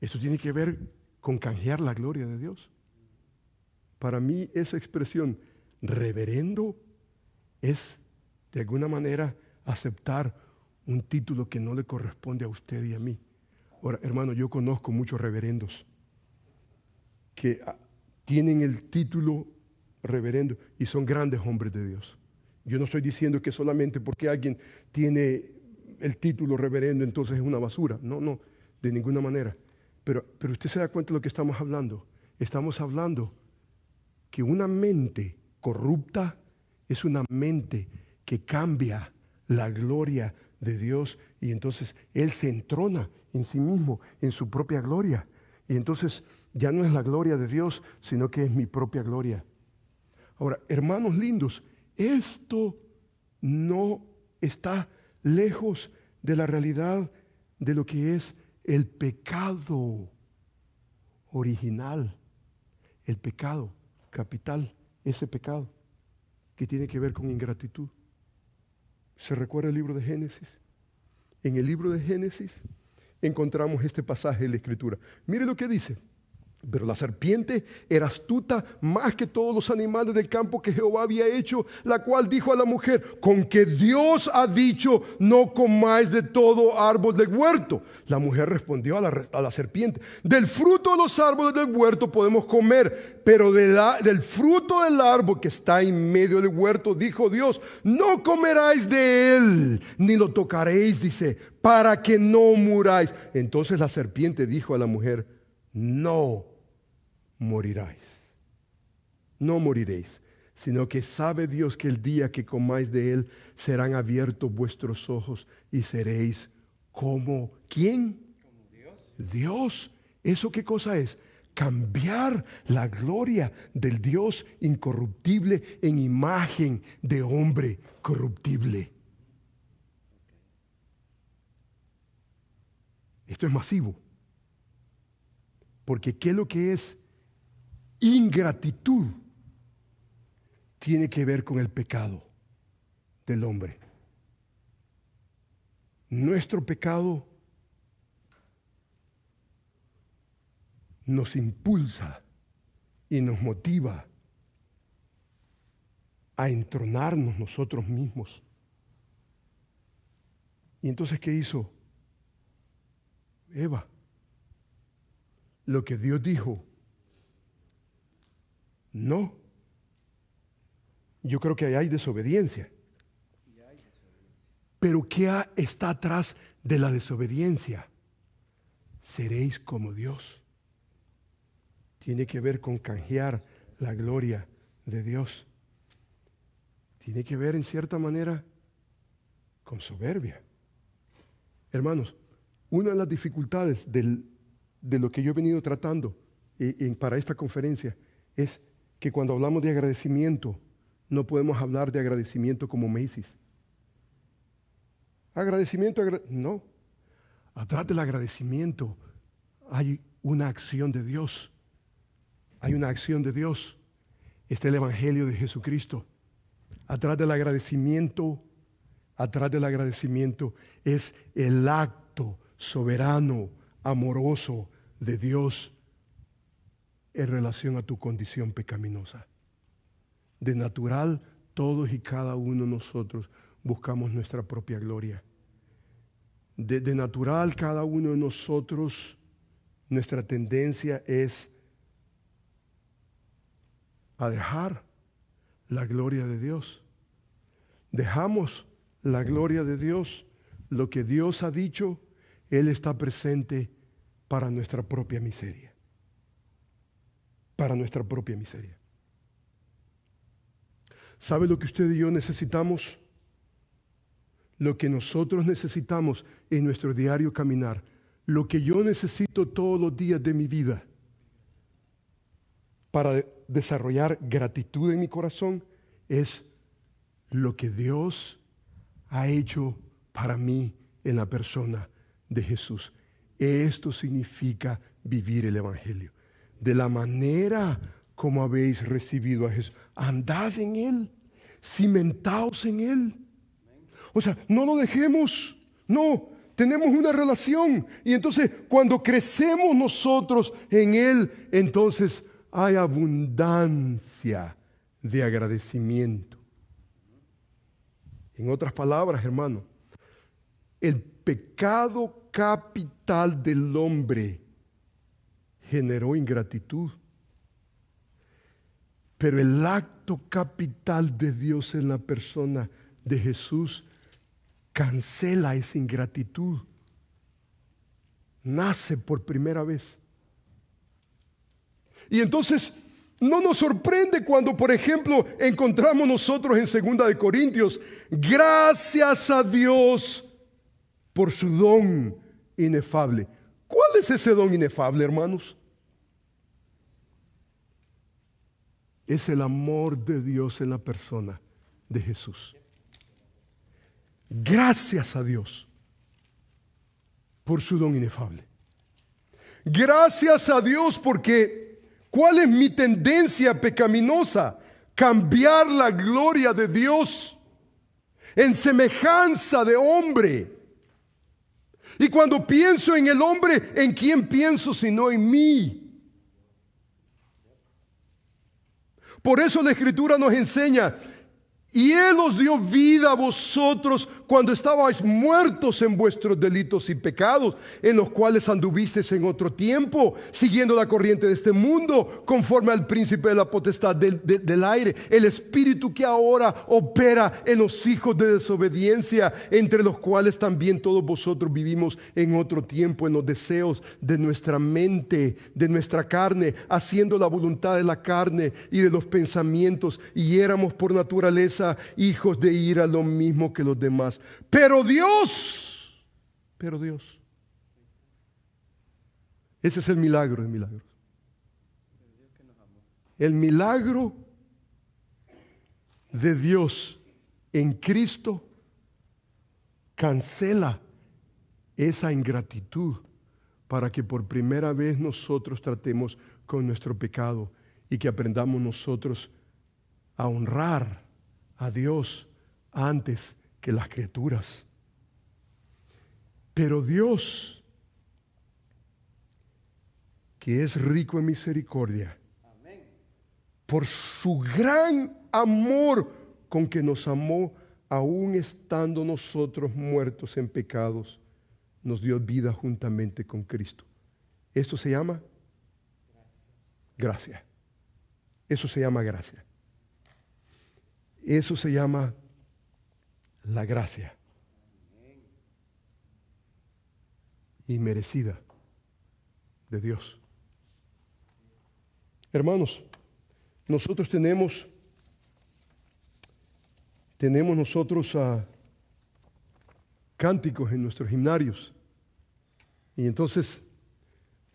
Esto tiene que ver con canjear la gloria de Dios. Para mí esa expresión reverendo es de alguna manera aceptar un título que no le corresponde a usted y a mí. Ahora, hermano, yo conozco muchos reverendos que tienen el título reverendo y son grandes hombres de Dios. Yo no estoy diciendo que solamente porque alguien tiene el título reverendo entonces es una basura. No, de ninguna manera. Pero usted se da cuenta de lo que estamos hablando. Estamos hablando que una mente corrupta es una mente que cambia la gloria de Dios y entonces Él se entrona en sí mismo, en su propia gloria. Y entonces ya no es la gloria de Dios, sino que es mi propia gloria. Ahora, hermanos lindos, esto no está lejos de la realidad de lo que es el pecado original, el pecado capital, ese pecado que tiene que ver con ingratitud. ¿Se recuerda el libro de Génesis? En el libro de Génesis encontramos este pasaje de la Escritura. Mire lo que dice. Pero la serpiente era astuta más que todos los animales del campo que Jehová había hecho, la cual dijo a la mujer, con que Dios ha dicho, no comáis de todo árbol del huerto. La mujer respondió a la serpiente, del fruto de los árboles del huerto podemos comer, pero del fruto del árbol que está en medio del huerto, dijo Dios, no comeráis de él, ni lo tocaréis, dice, para que no muráis. Entonces la serpiente dijo a la mujer, no moriráis, no moriréis, sino que sabe Dios que el día que comáis de él serán abiertos vuestros ojos y seréis como ¿quién? Como Dios. Dios. ¿Eso qué cosa es? Cambiar la gloria del Dios incorruptible en imagen de hombre corruptible. Esto es masivo. Porque ¿qué es lo que es ingratitud? Tiene que ver con el pecado del hombre. Nuestro pecado nos impulsa y nos motiva a entronarnos nosotros mismos. Y entonces, ¿qué hizo Eva? Lo que Dios dijo, no. Yo creo que ahí hay desobediencia. Pero ¿qué está atrás de la desobediencia? Seréis como Dios. Tiene que ver con canjear la gloria de Dios. Tiene que ver en cierta manera con soberbia. Hermanos, una de las dificultades de lo que yo he venido tratando para esta conferencia es que cuando hablamos de agradecimiento, no podemos hablar de agradecimiento como Macy's. No. Atrás del agradecimiento hay una acción de Dios. Hay una acción de Dios. Está el Evangelio de Jesucristo. Atrás del agradecimiento es el acto soberano, amoroso de Dios en relación a tu condición pecaminosa. De natural, todos y cada uno de nosotros buscamos nuestra propia gloria. De natural, cada uno de nosotros, nuestra tendencia es a dejar la gloria de Dios. Dejamos la gloria de Dios. Lo que Dios ha dicho, Él está presente para nuestra propia miseria. Para nuestra propia miseria. ¿Sabe lo que usted y yo necesitamos? Lo que nosotros necesitamos en nuestro diario caminar. Lo que yo necesito todos los días de mi vida para desarrollar gratitud en mi corazón es lo que Dios ha hecho para mí en la persona de Jesús. Esto significa vivir el Evangelio. De la manera como habéis recibido a Jesús. Andad en Él, cimentaos en Él. O sea, no lo dejemos, no, tenemos una relación. Y entonces cuando crecemos nosotros en Él, entonces hay abundancia de agradecimiento. En otras palabras, hermano, el pecado capital del hombre generó ingratitud. Pero el acto capital de Dios en la persona de Jesús cancela esa ingratitud. Nace por primera vez. Y entonces no nos sorprende cuando, por ejemplo, encontramos nosotros en 2 de Corintios, gracias a Dios por su don inefable. ¿Cuál es ese don inefable, hermanos? Es el amor de Dios en la persona de Jesús. Gracias a Dios por su don inefable. Gracias a Dios porque ¿cuál es mi tendencia pecaminosa? Cambiar la gloria de Dios en semejanza de hombre. Y cuando pienso en el hombre, ¿en quién pienso sino en mí? Por eso la Escritura nos enseña, y Él os dio vida a vosotros cuando estabais muertos en vuestros delitos y pecados, en los cuales anduvisteis en otro tiempo, siguiendo la corriente de este mundo, conforme al príncipe de la potestad del aire, el espíritu que ahora opera en los hijos de desobediencia, entre los cuales también todos vosotros vivimos en otro tiempo, en los deseos de nuestra mente, de nuestra carne, haciendo la voluntad de la carne y de los pensamientos, y éramos por naturaleza hijos de ira, lo mismo que los demás. Pero Dios, ese es el milagro de milagros. El milagro de Dios en Cristo cancela esa ingratitud para que por primera vez nosotros tratemos con nuestro pecado y que aprendamos nosotros a honrar a Dios antes que las criaturas. Pero Dios, que es rico en misericordia, por su gran amor con que nos amó, aun estando nosotros muertos en pecados, nos dio vida juntamente con Cristo. Esto se llama gracia. Eso se llama gracia. Eso se llama la gracia. Inmerecida de Dios. Hermanos, nosotros tenemos nosotros cánticos en nuestros himnarios. Y entonces,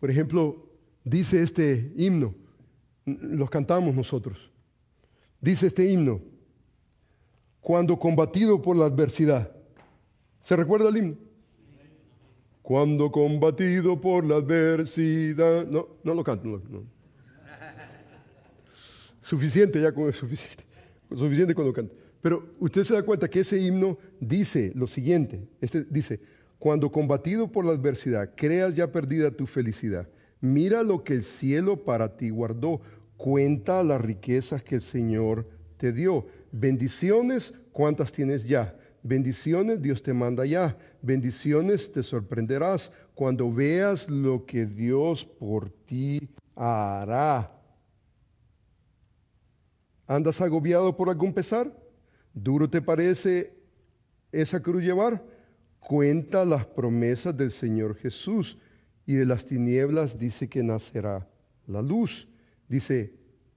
por ejemplo, dice este himno, los cantamos nosotros. Dice este himno, cuando combatido por la adversidad. ¿Se recuerda el himno? Cuando combatido por la adversidad. No lo canto. No. Suficiente ya con eso, suficiente. Suficiente cuando canto. Pero usted se da cuenta que ese himno dice lo siguiente. Dice, cuando combatido por la adversidad, creas ya perdida tu felicidad. Mira lo que el cielo para ti guardó. Cuenta las riquezas que el Señor te dio. Bendiciones, ¿cuántas tienes ya? Bendiciones Dios te manda ya. Bendiciones te sorprenderás cuando veas lo que Dios por ti hará. ¿Andas agobiado por algún pesar? ¿Duro te parece esa cruz llevar? Cuenta las promesas del Señor Jesús, y de las tinieblas dice que nacerá la luz. Dice,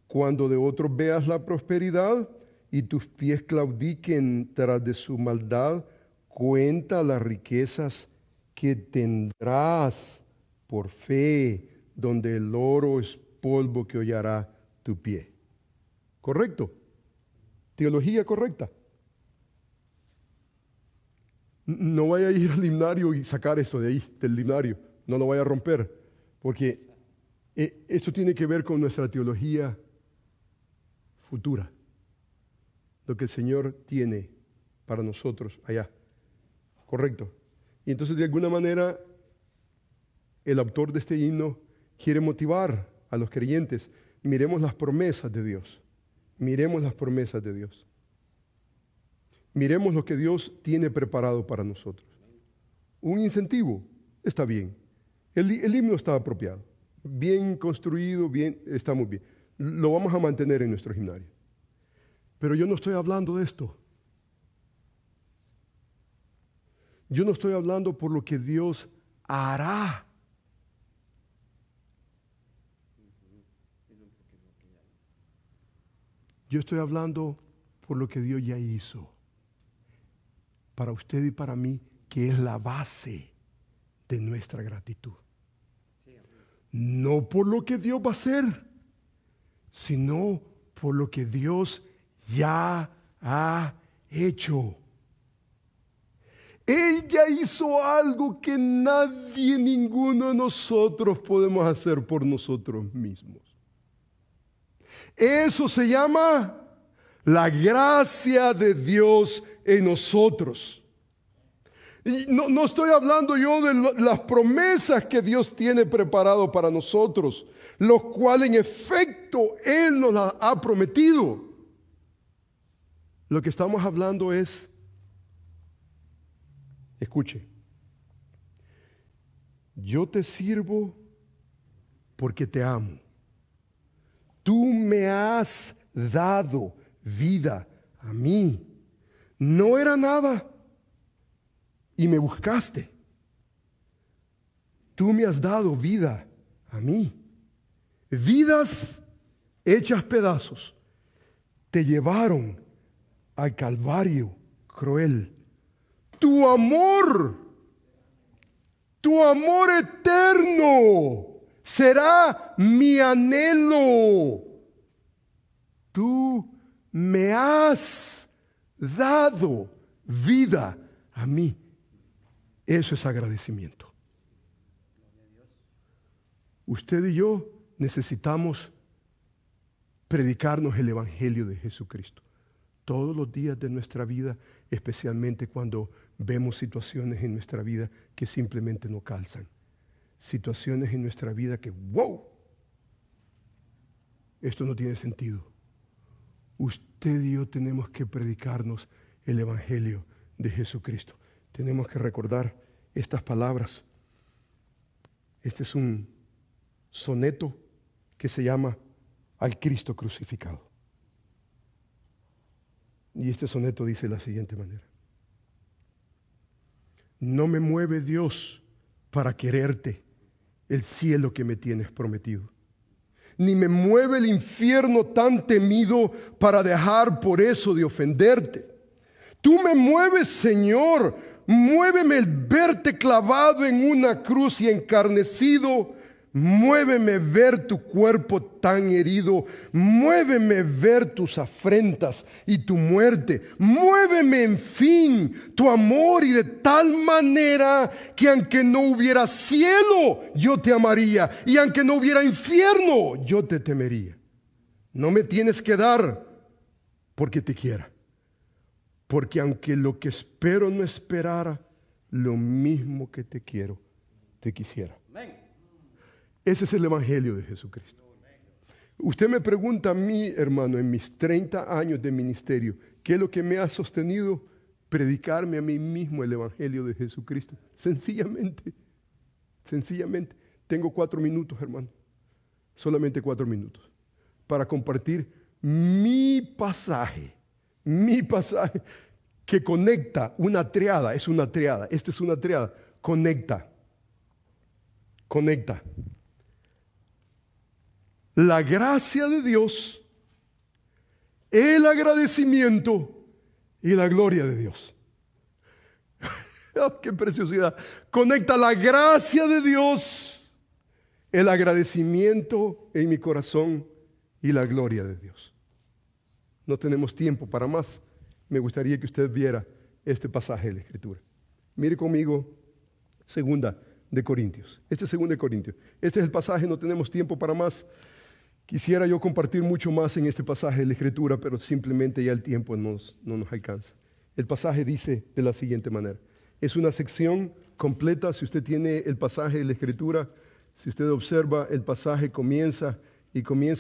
cuando de otros veas la prosperidad y tus pies claudiquen tras de su maldad, cuenta las riquezas que tendrás por fe, donde el oro es polvo que hollará tu pie. ¿Correcto? Teología correcta. No vaya a ir al himnario y sacar eso de ahí, del himnario. No lo vaya a romper, porque esto tiene que ver con nuestra teología futura. Lo que el Señor tiene para nosotros allá. Correcto. Y entonces, de alguna manera, el autor de este himno quiere motivar a los creyentes. Miremos las promesas de Dios. Miremos las promesas de Dios. Miremos lo que Dios tiene preparado para nosotros. Un incentivo, está bien. El himno está apropiado. Bien construido, bien, está muy bien. Lo vamos a mantener en nuestro himnario. Pero yo no estoy hablando de esto. Yo no estoy hablando por lo que Dios hará. Yo estoy hablando por lo que Dios ya hizo. Para usted y para mí, que es la base de nuestra gratitud. No por lo que Dios va a hacer, sino por lo que Dios ya ha hecho. Él ya hizo algo que nadie, ninguno de nosotros podemos hacer por nosotros mismos. Eso se llama la gracia de Dios en nosotros. Y no estoy hablando yo de las promesas que Dios tiene preparado para nosotros, los cuales en efecto Él nos las ha prometido. Lo que estamos hablando es, escuche, yo te sirvo porque te amo. Tú me has dado vida a mí. No era nada y me buscaste. Tú me has dado vida a mí. Vidas hechas pedazos te llevaron al Calvario cruel. Tu amor eterno será mi anhelo. Tú me has dado vida a mí. Eso es agradecimiento. Usted y yo necesitamos predicarnos el Evangelio de Jesucristo todos los días de nuestra vida, especialmente cuando vemos situaciones en nuestra vida que simplemente no calzan. Situaciones en nuestra vida que, wow, esto no tiene sentido. Usted y yo tenemos que predicarnos el Evangelio de Jesucristo. Tenemos que recordar estas palabras. Este es un soneto que se llama Al Cristo Crucificado. Y este soneto dice de la siguiente manera: no me mueve Dios para quererte el cielo que me tienes prometido, ni me mueve el infierno tan temido para dejar por eso de ofenderte. Tú me mueves, Señor, muéveme el verte clavado en una cruz y encarnecido. Muéveme ver tu cuerpo tan herido. Muéveme ver tus afrentas y tu muerte. Muéveme, en fin, tu amor, y de tal manera que aunque no hubiera cielo, yo te amaría, y aunque no hubiera infierno, yo te temería. No me tienes que dar porque te quiera, porque aunque lo que espero no esperara, lo mismo que te quiero, te quisiera. Ese es el Evangelio de Jesucristo. Usted me pregunta a mí, hermano, en mis 30 años de ministerio, ¿qué es lo que me ha sostenido? Predicarme a mí mismo el Evangelio de Jesucristo. Sencillamente. Tengo 4 minutos, hermano. Solamente 4 minutos. Para compartir mi pasaje que conecta una triada. Es una triada. Esta es una triada. Conecta. La gracia de Dios, el agradecimiento y la gloria de Dios. Oh, ¡qué preciosidad! Conecta la gracia de Dios, el agradecimiento en mi corazón y la gloria de Dios. No tenemos tiempo para más. Me gustaría que usted viera este pasaje de la Escritura. Mire conmigo, 2 de Corintios. Este es 2 de Corintios. Este es el pasaje, no tenemos tiempo para más. Quisiera yo compartir mucho más en este pasaje de la Escritura, pero simplemente ya el tiempo no nos alcanza. El pasaje dice de la siguiente manera. Es una sección completa. Si usted tiene el pasaje de la Escritura, si usted observa, el pasaje comienza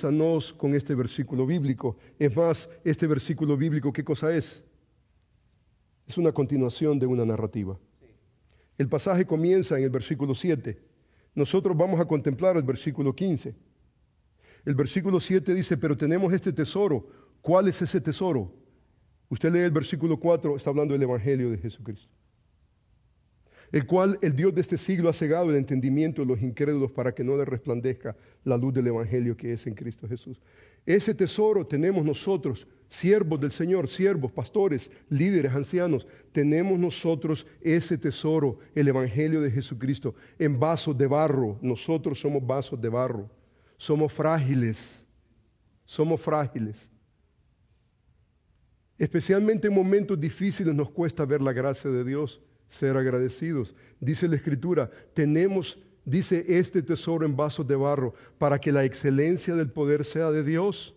no con este versículo bíblico. Es más, este versículo bíblico, ¿qué cosa es? Es una continuación de una narrativa. El pasaje comienza en el versículo 7. Nosotros vamos a contemplar el versículo 15. El versículo 7 dice, pero tenemos este tesoro. ¿Cuál es ese tesoro? Usted lee el versículo 4, está hablando del Evangelio de Jesucristo, el cual el Dios de este siglo ha cegado el entendimiento de los incrédulos para que no les resplandezca la luz del Evangelio que es en Cristo Jesús. Ese tesoro tenemos nosotros, siervos del Señor, siervos, pastores, líderes, ancianos. Tenemos nosotros ese tesoro, el Evangelio de Jesucristo, en vasos de barro. Nosotros somos vasos de barro. Somos frágiles. Especialmente en momentos difíciles nos cuesta ver la gracia de Dios, ser agradecidos. Dice la Escritura, dice este tesoro en vasos de barro, para que la excelencia del poder sea de Dios,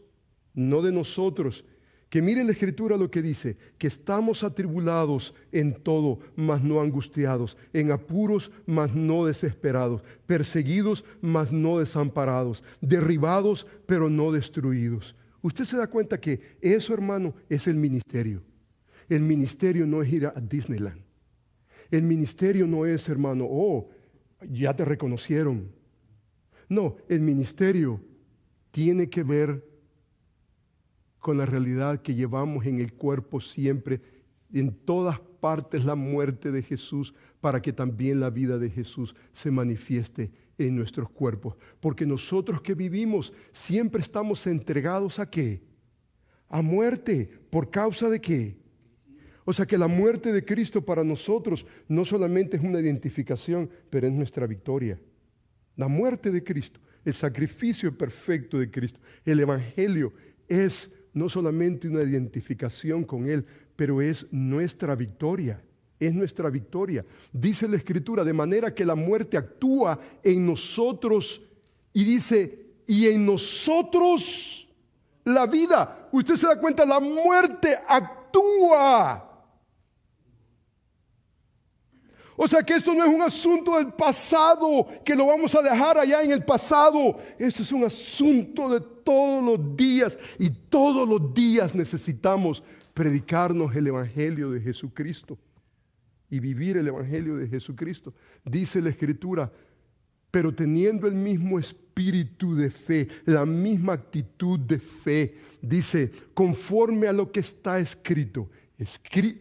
no de nosotros. Que mire la Escritura lo que dice, que estamos atribulados en todo, mas no angustiados, en apuros, mas no desesperados, perseguidos, mas no desamparados, derribados, pero no destruidos. Usted se da cuenta que eso, hermano, es el ministerio. El ministerio no es ir a Disneyland. El ministerio no es, hermano, ya te reconocieron. No, el ministerio tiene que ver con la realidad que llevamos en el cuerpo siempre, en todas partes, la muerte de Jesús, para que también la vida de Jesús se manifieste en nuestros cuerpos. Porque nosotros que vivimos siempre estamos entregados ¿a qué? A muerte. ¿Por causa de qué? O sea que la muerte de Cristo para nosotros no solamente es una identificación, pero es nuestra victoria. La muerte de Cristo, el sacrificio perfecto de Cristo, el Evangelio es no solamente una identificación con Él, pero es nuestra victoria. Es nuestra victoria. Dice la Escritura, de manera que la muerte actúa en nosotros y dice, y en nosotros la vida. Usted se da cuenta, la muerte actúa. O sea que esto no es un asunto del pasado, que lo vamos a dejar allá en el pasado. Esto es un asunto de todos los días, y todos los días necesitamos predicarnos el Evangelio de Jesucristo y vivir el Evangelio de Jesucristo. Dice la Escritura, pero teniendo el mismo espíritu de fe, la misma actitud de fe, dice, conforme a lo que está escrito.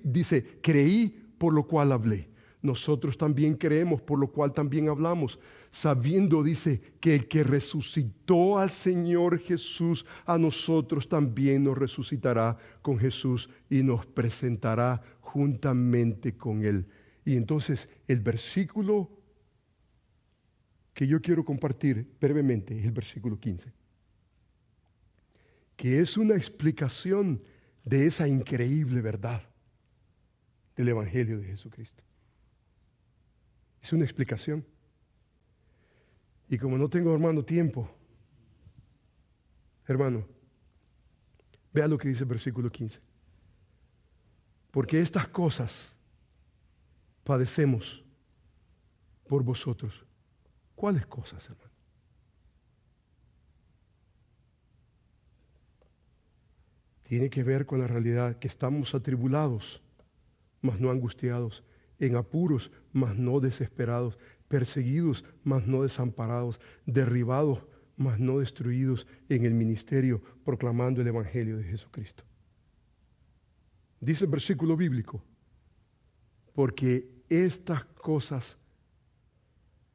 Dice, creí, por lo cual hablé. Nosotros también creemos, por lo cual también hablamos, sabiendo, dice, que el que resucitó al Señor Jesús, a nosotros también nos resucitará con Jesús y nos presentará juntamente con Él. Y entonces el versículo que yo quiero compartir brevemente es el versículo 15, que es una explicación de esa increíble verdad del Evangelio de Jesucristo. Es una explicación. Y como no tengo, hermano, tiempo, hermano, vea lo que dice el versículo 15. Porque estas cosas padecemos por vosotros. ¿Cuáles cosas, hermano? Tiene que ver con la realidad que estamos atribulados, mas no angustiados, en apuros, mas no desesperados, perseguidos, mas no desamparados, derribados, mas no destruidos en el ministerio, proclamando el Evangelio de Jesucristo. Dice el versículo bíblico, porque estas cosas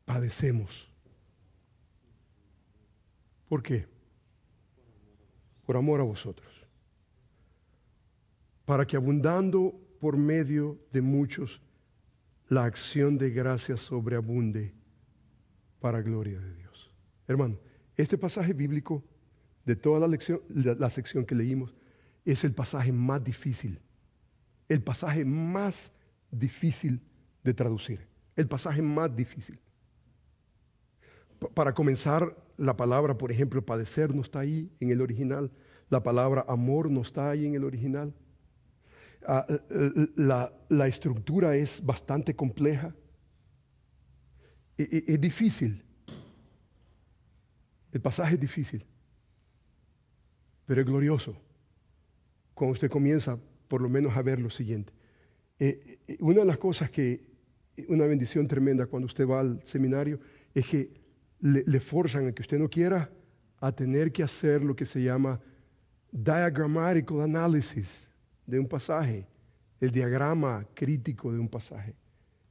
padecemos. ¿Por qué? Por amor a vosotros. Para que abundando por medio de muchos, la acción de gracia sobreabunde para gloria de Dios. Hermano, este pasaje bíblico de toda la sección que leímos es el pasaje más difícil, el pasaje más difícil de traducir, el pasaje más difícil. Para comenzar, la palabra, por ejemplo, padecer no está ahí en el original, la palabra amor no está ahí en el original. La estructura es bastante compleja. Es difícil. El pasaje es difícil, pero es glorioso cuando usted comienza por lo menos a ver lo siguiente. Una de las cosas una bendición tremenda cuando usted va al seminario es que le forzan a que usted no quiera a tener que hacer lo que se llama diagrammatical analysis de un pasaje, el diagrama crítico de un pasaje,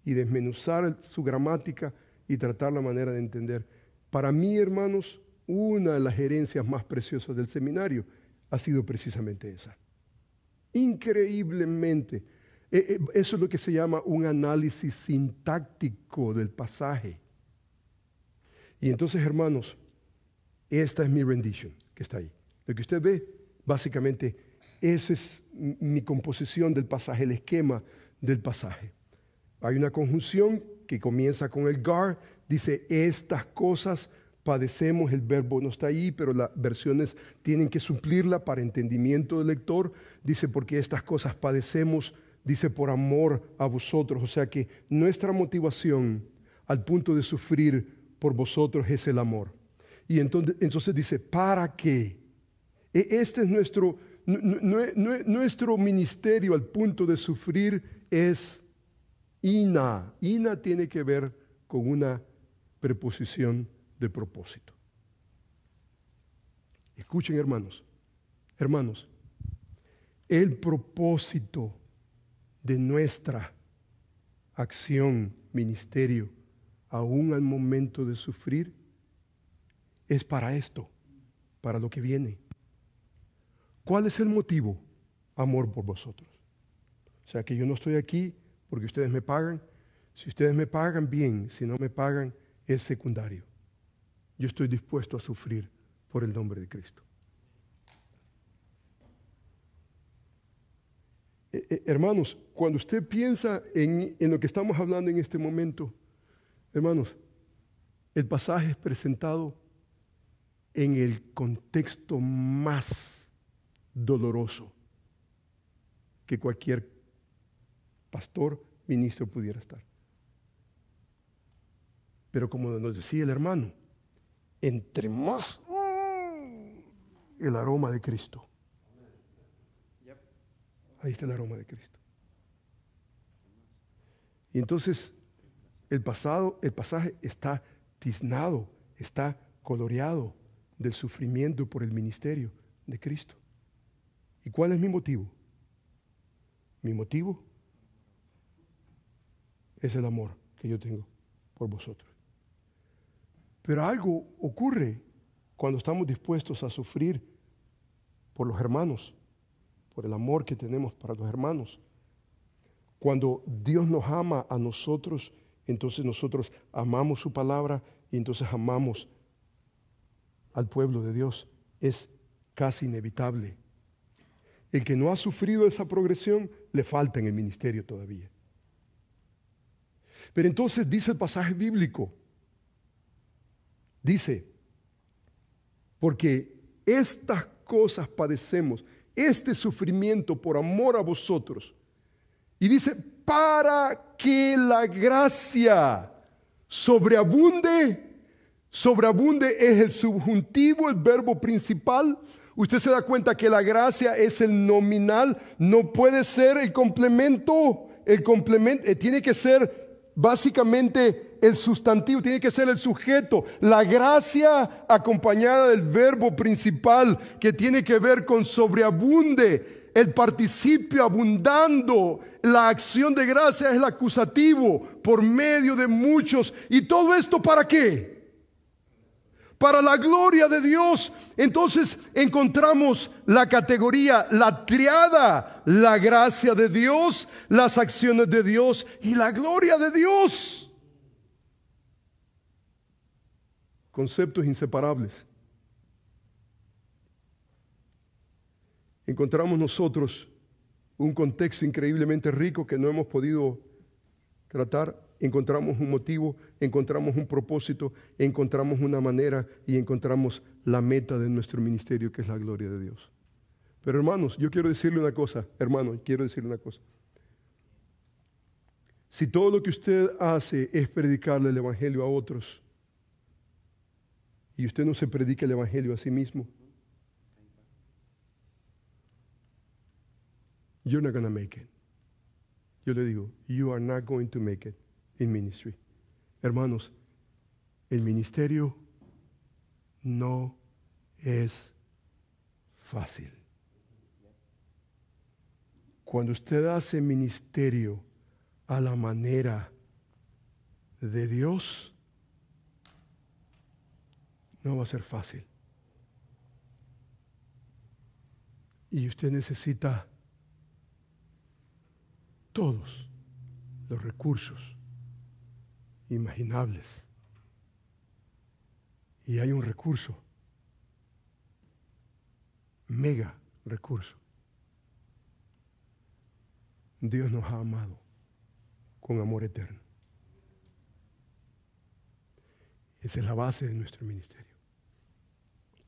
y desmenuzar su gramática y tratar la manera de entender. Para mí, hermanos, una de las herencias más preciosas del seminario ha sido precisamente esa. Increíblemente, eso es lo que se llama un análisis sintáctico del pasaje. Y entonces, hermanos, esta es mi rendition que está ahí. Lo que usted ve, básicamente, esa es mi composición del pasaje, el esquema del pasaje. Hay una conjunción que comienza con el gar, dice, estas cosas padecemos, el verbo no está ahí, pero las versiones tienen que suplirla para entendimiento del lector. Dice, porque estas cosas padecemos, dice, por amor a vosotros. O sea que nuestra motivación al punto de sufrir por vosotros es el amor. Y entonces dice, ¿para qué? Este es nuestro ministerio al punto de sufrir es ina. Ina tiene que ver con una preposición de propósito. Escuchen, hermanos, el propósito de nuestra acción, ministerio, aún al momento de sufrir, es para esto, para lo que viene. ¿Cuál es el motivo? Amor por vosotros. O sea que yo no estoy aquí porque ustedes me pagan. Si ustedes me pagan, bien. Si no me pagan, es secundario. Yo estoy dispuesto a sufrir por el nombre de Cristo. Hermanos, cuando usted piensa en lo que estamos hablando en este momento, hermanos, el pasaje es presentado en el contexto más doloroso que cualquier pastor, ministro pudiera estar. Pero como nos decía el hermano, entre más el aroma de Cristo. Ahí está el aroma de Cristo. Y entonces el pasaje está tiznado, está coloreado del sufrimiento por el ministerio de Cristo. ¿Y cuál es mi motivo? Mi motivo es el amor que yo tengo por vosotros. Pero algo ocurre cuando estamos dispuestos a sufrir por los hermanos, por el amor que tenemos para los hermanos. Cuando Dios nos ama a nosotros, entonces nosotros amamos su palabra y entonces amamos al pueblo de Dios. Es casi inevitable. El que no ha sufrido esa progresión, le falta en el ministerio todavía. Pero entonces dice el pasaje bíblico, dice, porque estas cosas padecemos, este sufrimiento por amor a vosotros. Y dice, para que la gracia sobreabunde. Sobreabunde es el subjuntivo, el verbo principal. Usted se da cuenta que la gracia es el nominal, no puede ser el complemento. El complemento tiene que ser básicamente el sustantivo, tiene que ser el sujeto. La gracia acompañada del verbo principal que tiene que ver con sobreabunde. El participio abundando, la acción de gracia es el acusativo por medio de muchos. ¿Y todo esto para qué? Para la gloria de Dios. Entonces encontramos la categoría, la triada, la gracia de Dios, las acciones de Dios y la gloria de Dios. Conceptos inseparables. Encontramos nosotros un contexto increíblemente rico que no hemos podido tratar. Encontramos un motivo, encontramos un propósito, encontramos una manera y encontramos la meta de nuestro ministerio, que es la gloria de Dios. Pero hermanos, yo quiero decirle una cosa, Si todo lo que usted hace es predicarle el evangelio a otros y usted no se predica el evangelio a sí mismo, you're not going to make it. Yo le digo, you are not going to make it in ministry. Hermanos, el ministerio no es fácil. Cuando usted hace ministerio a la manera de Dios, no va a ser fácil. Y usted necesita todos los recursos imaginables. Y hay un recurso, mega recurso. Dios nos ha amado con amor eterno. Esa es la base de nuestro ministerio,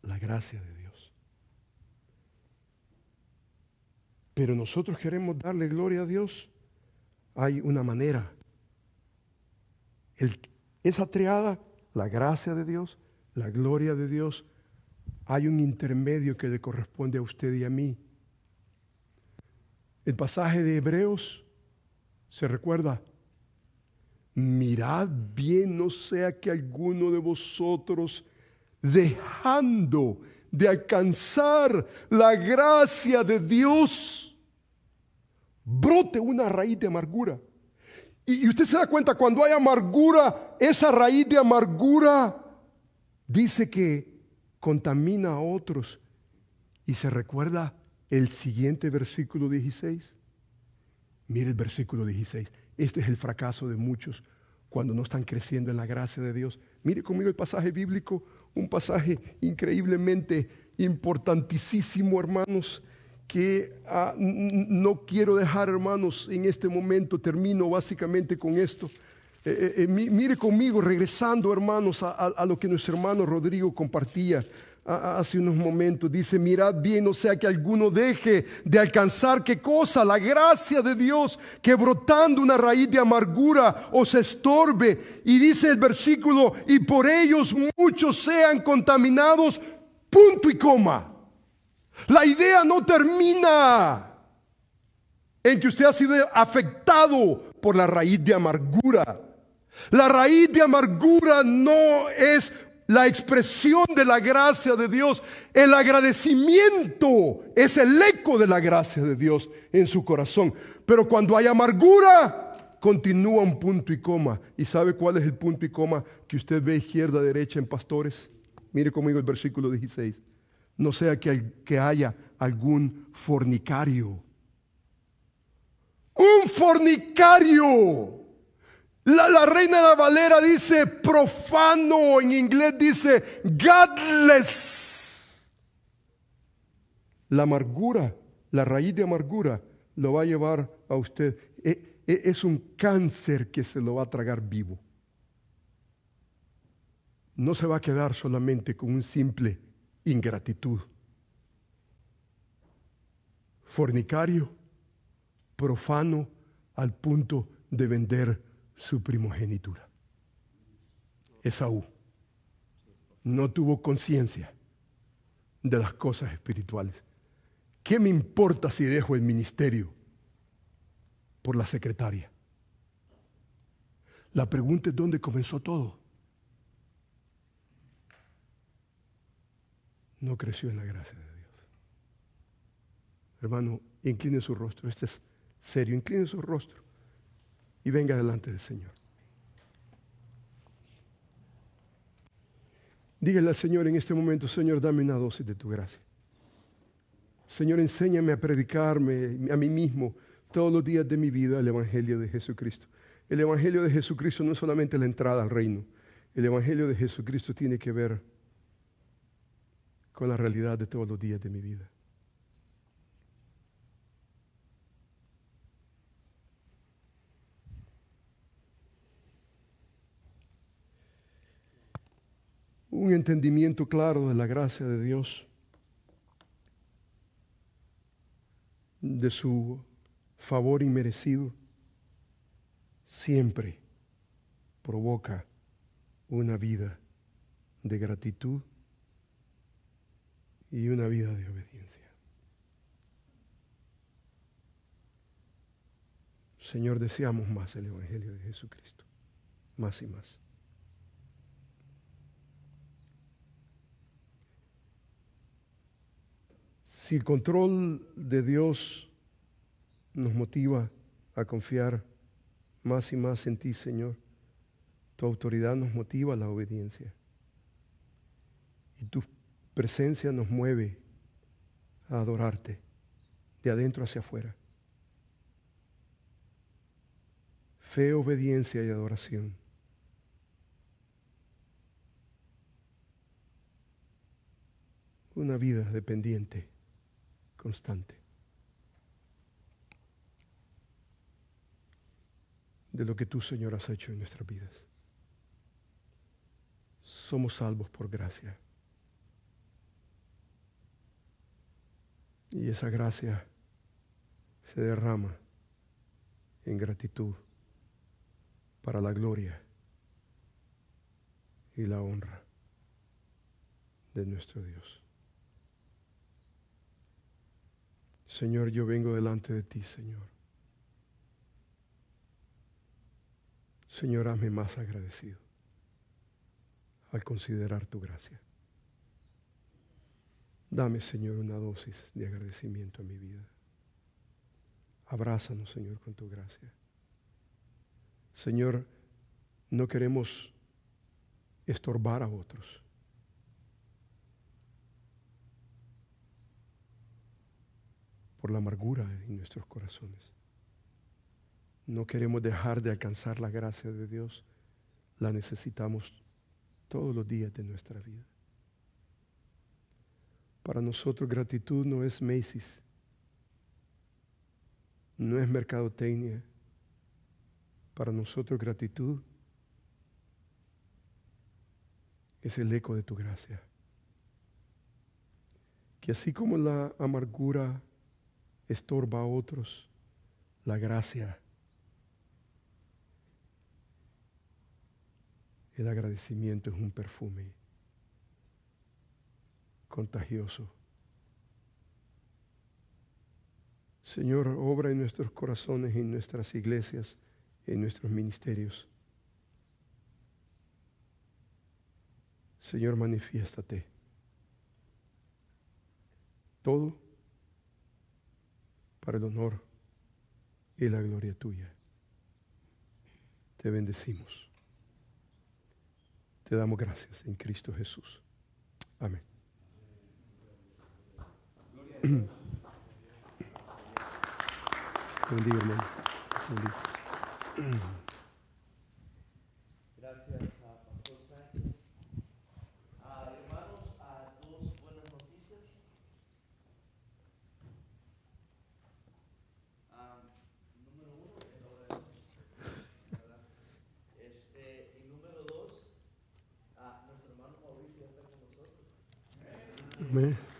la gracia de Dios. Pero nosotros queremos darle gloria a Dios. Hay una manera. Esa triada, la gracia de Dios, la gloria de Dios, hay un intermedio que le corresponde a usted y a mí. El pasaje de Hebreos, ¿se recuerda? Mirad bien, no sea que alguno de vosotros, dejando de alcanzar la gracia de Dios, brote una raíz de amargura. Y usted se da cuenta, cuando hay amargura, esa raíz de amargura dice que contamina a otros. Y se recuerda el siguiente versículo 16. Mire el versículo 16. Este es el fracaso de muchos cuando no están creciendo en la gracia de Dios. Mire conmigo el pasaje bíblico, un pasaje increíblemente importantísimo, hermanos, que no quiero dejar, hermanos, en este momento. Termino básicamente con esto. Mire conmigo, regresando, hermanos, a lo que nuestro hermano Rodrigo compartía. hace unos momentos. Dice, mirad bien, no sea que alguno deje de alcanzar, ¿qué cosa? La gracia de Dios, que brotando una raíz de amargura os estorbe. Y dice el versículo, y por ellos muchos sean contaminados, punto y coma. La idea no termina en que usted ha sido afectado por la raíz de amargura. La raíz de amargura no es la expresión de la gracia de Dios. El agradecimiento es el eco de la gracia de Dios en su corazón. Pero cuando hay amargura, continúa un punto y coma. ¿Y sabe cuál es el punto y coma que usted ve izquierda, derecha en Pastores? Mire conmigo el versículo 16. No sea que haya algún fornicario. Un fornicario. La Reina Valera dice profano, en inglés dice godless. La amargura, la raíz de amargura lo va a llevar a usted. Es un cáncer que se lo va a tragar vivo. No se va a quedar solamente con un simple ingratitud. Fornicario, profano al punto de vender su primogenitura. Esaú no tuvo conciencia de las cosas espirituales. ¿Qué me importa si dejo el ministerio por la secretaria? La pregunta es dónde comenzó todo. No creció en la gracia de Dios. Hermano, incline su rostro. Este es serio. Incline su rostro y venga delante del Señor. Dígale al Señor en este momento: Señor, dame una dosis de tu gracia. Señor, enséñame a predicarme a mí mismo todos los días de mi vida el Evangelio de Jesucristo. El Evangelio de Jesucristo no es solamente la entrada al reino. El Evangelio de Jesucristo tiene que ver con la realidad de todos los días de mi vida. Un entendimiento claro de la gracia de Dios, de su favor inmerecido, siempre provoca una vida de gratitud y una vida de obediencia. Señor, deseamos más el Evangelio de Jesucristo, más y más. Si el control de Dios nos motiva a confiar más y más en ti, Señor, tu autoridad nos motiva a la obediencia. Y tu presencia nos mueve a adorarte de adentro hacia afuera. Fe, obediencia y adoración. Una vida dependiente, constante de lo que tú, Señor, has hecho en nuestras vidas. Somos salvos por gracia. Y esa gracia se derrama en gratitud para la gloria y la honra de nuestro Dios. Señor, yo vengo delante de ti, Señor. Señor, hazme más agradecido al considerar tu gracia. Dame, Señor, una dosis de agradecimiento a mi vida. Abrázanos, Señor, con tu gracia. Señor, no queremos estorbar a otros. Por la amargura en nuestros corazones. No queremos dejar de alcanzar la gracia de Dios. La necesitamos todos los días de nuestra vida. Para nosotros gratitud no es Macy's, no es mercadotecnia. Para nosotros gratitud es el eco de tu gracia. que así como la amargura estorba a otros, la gracia, el agradecimiento es un perfume contagioso. Señor, obra en nuestros corazones, en nuestras iglesias, en nuestros ministerios. Señor, manifiéstate. Todo para el honor y la gloria tuya. Te bendecimos. Te damos gracias en Cristo Jesús. Amén. Bendiga, hermano. Bendiga. Gracias a Pastor Sánchez. Hermanos, dos buenas noticias. Número uno, es la hora de ¿verdad? Y número dos, nuestro hermano Mauricio ya está con nosotros. Amén.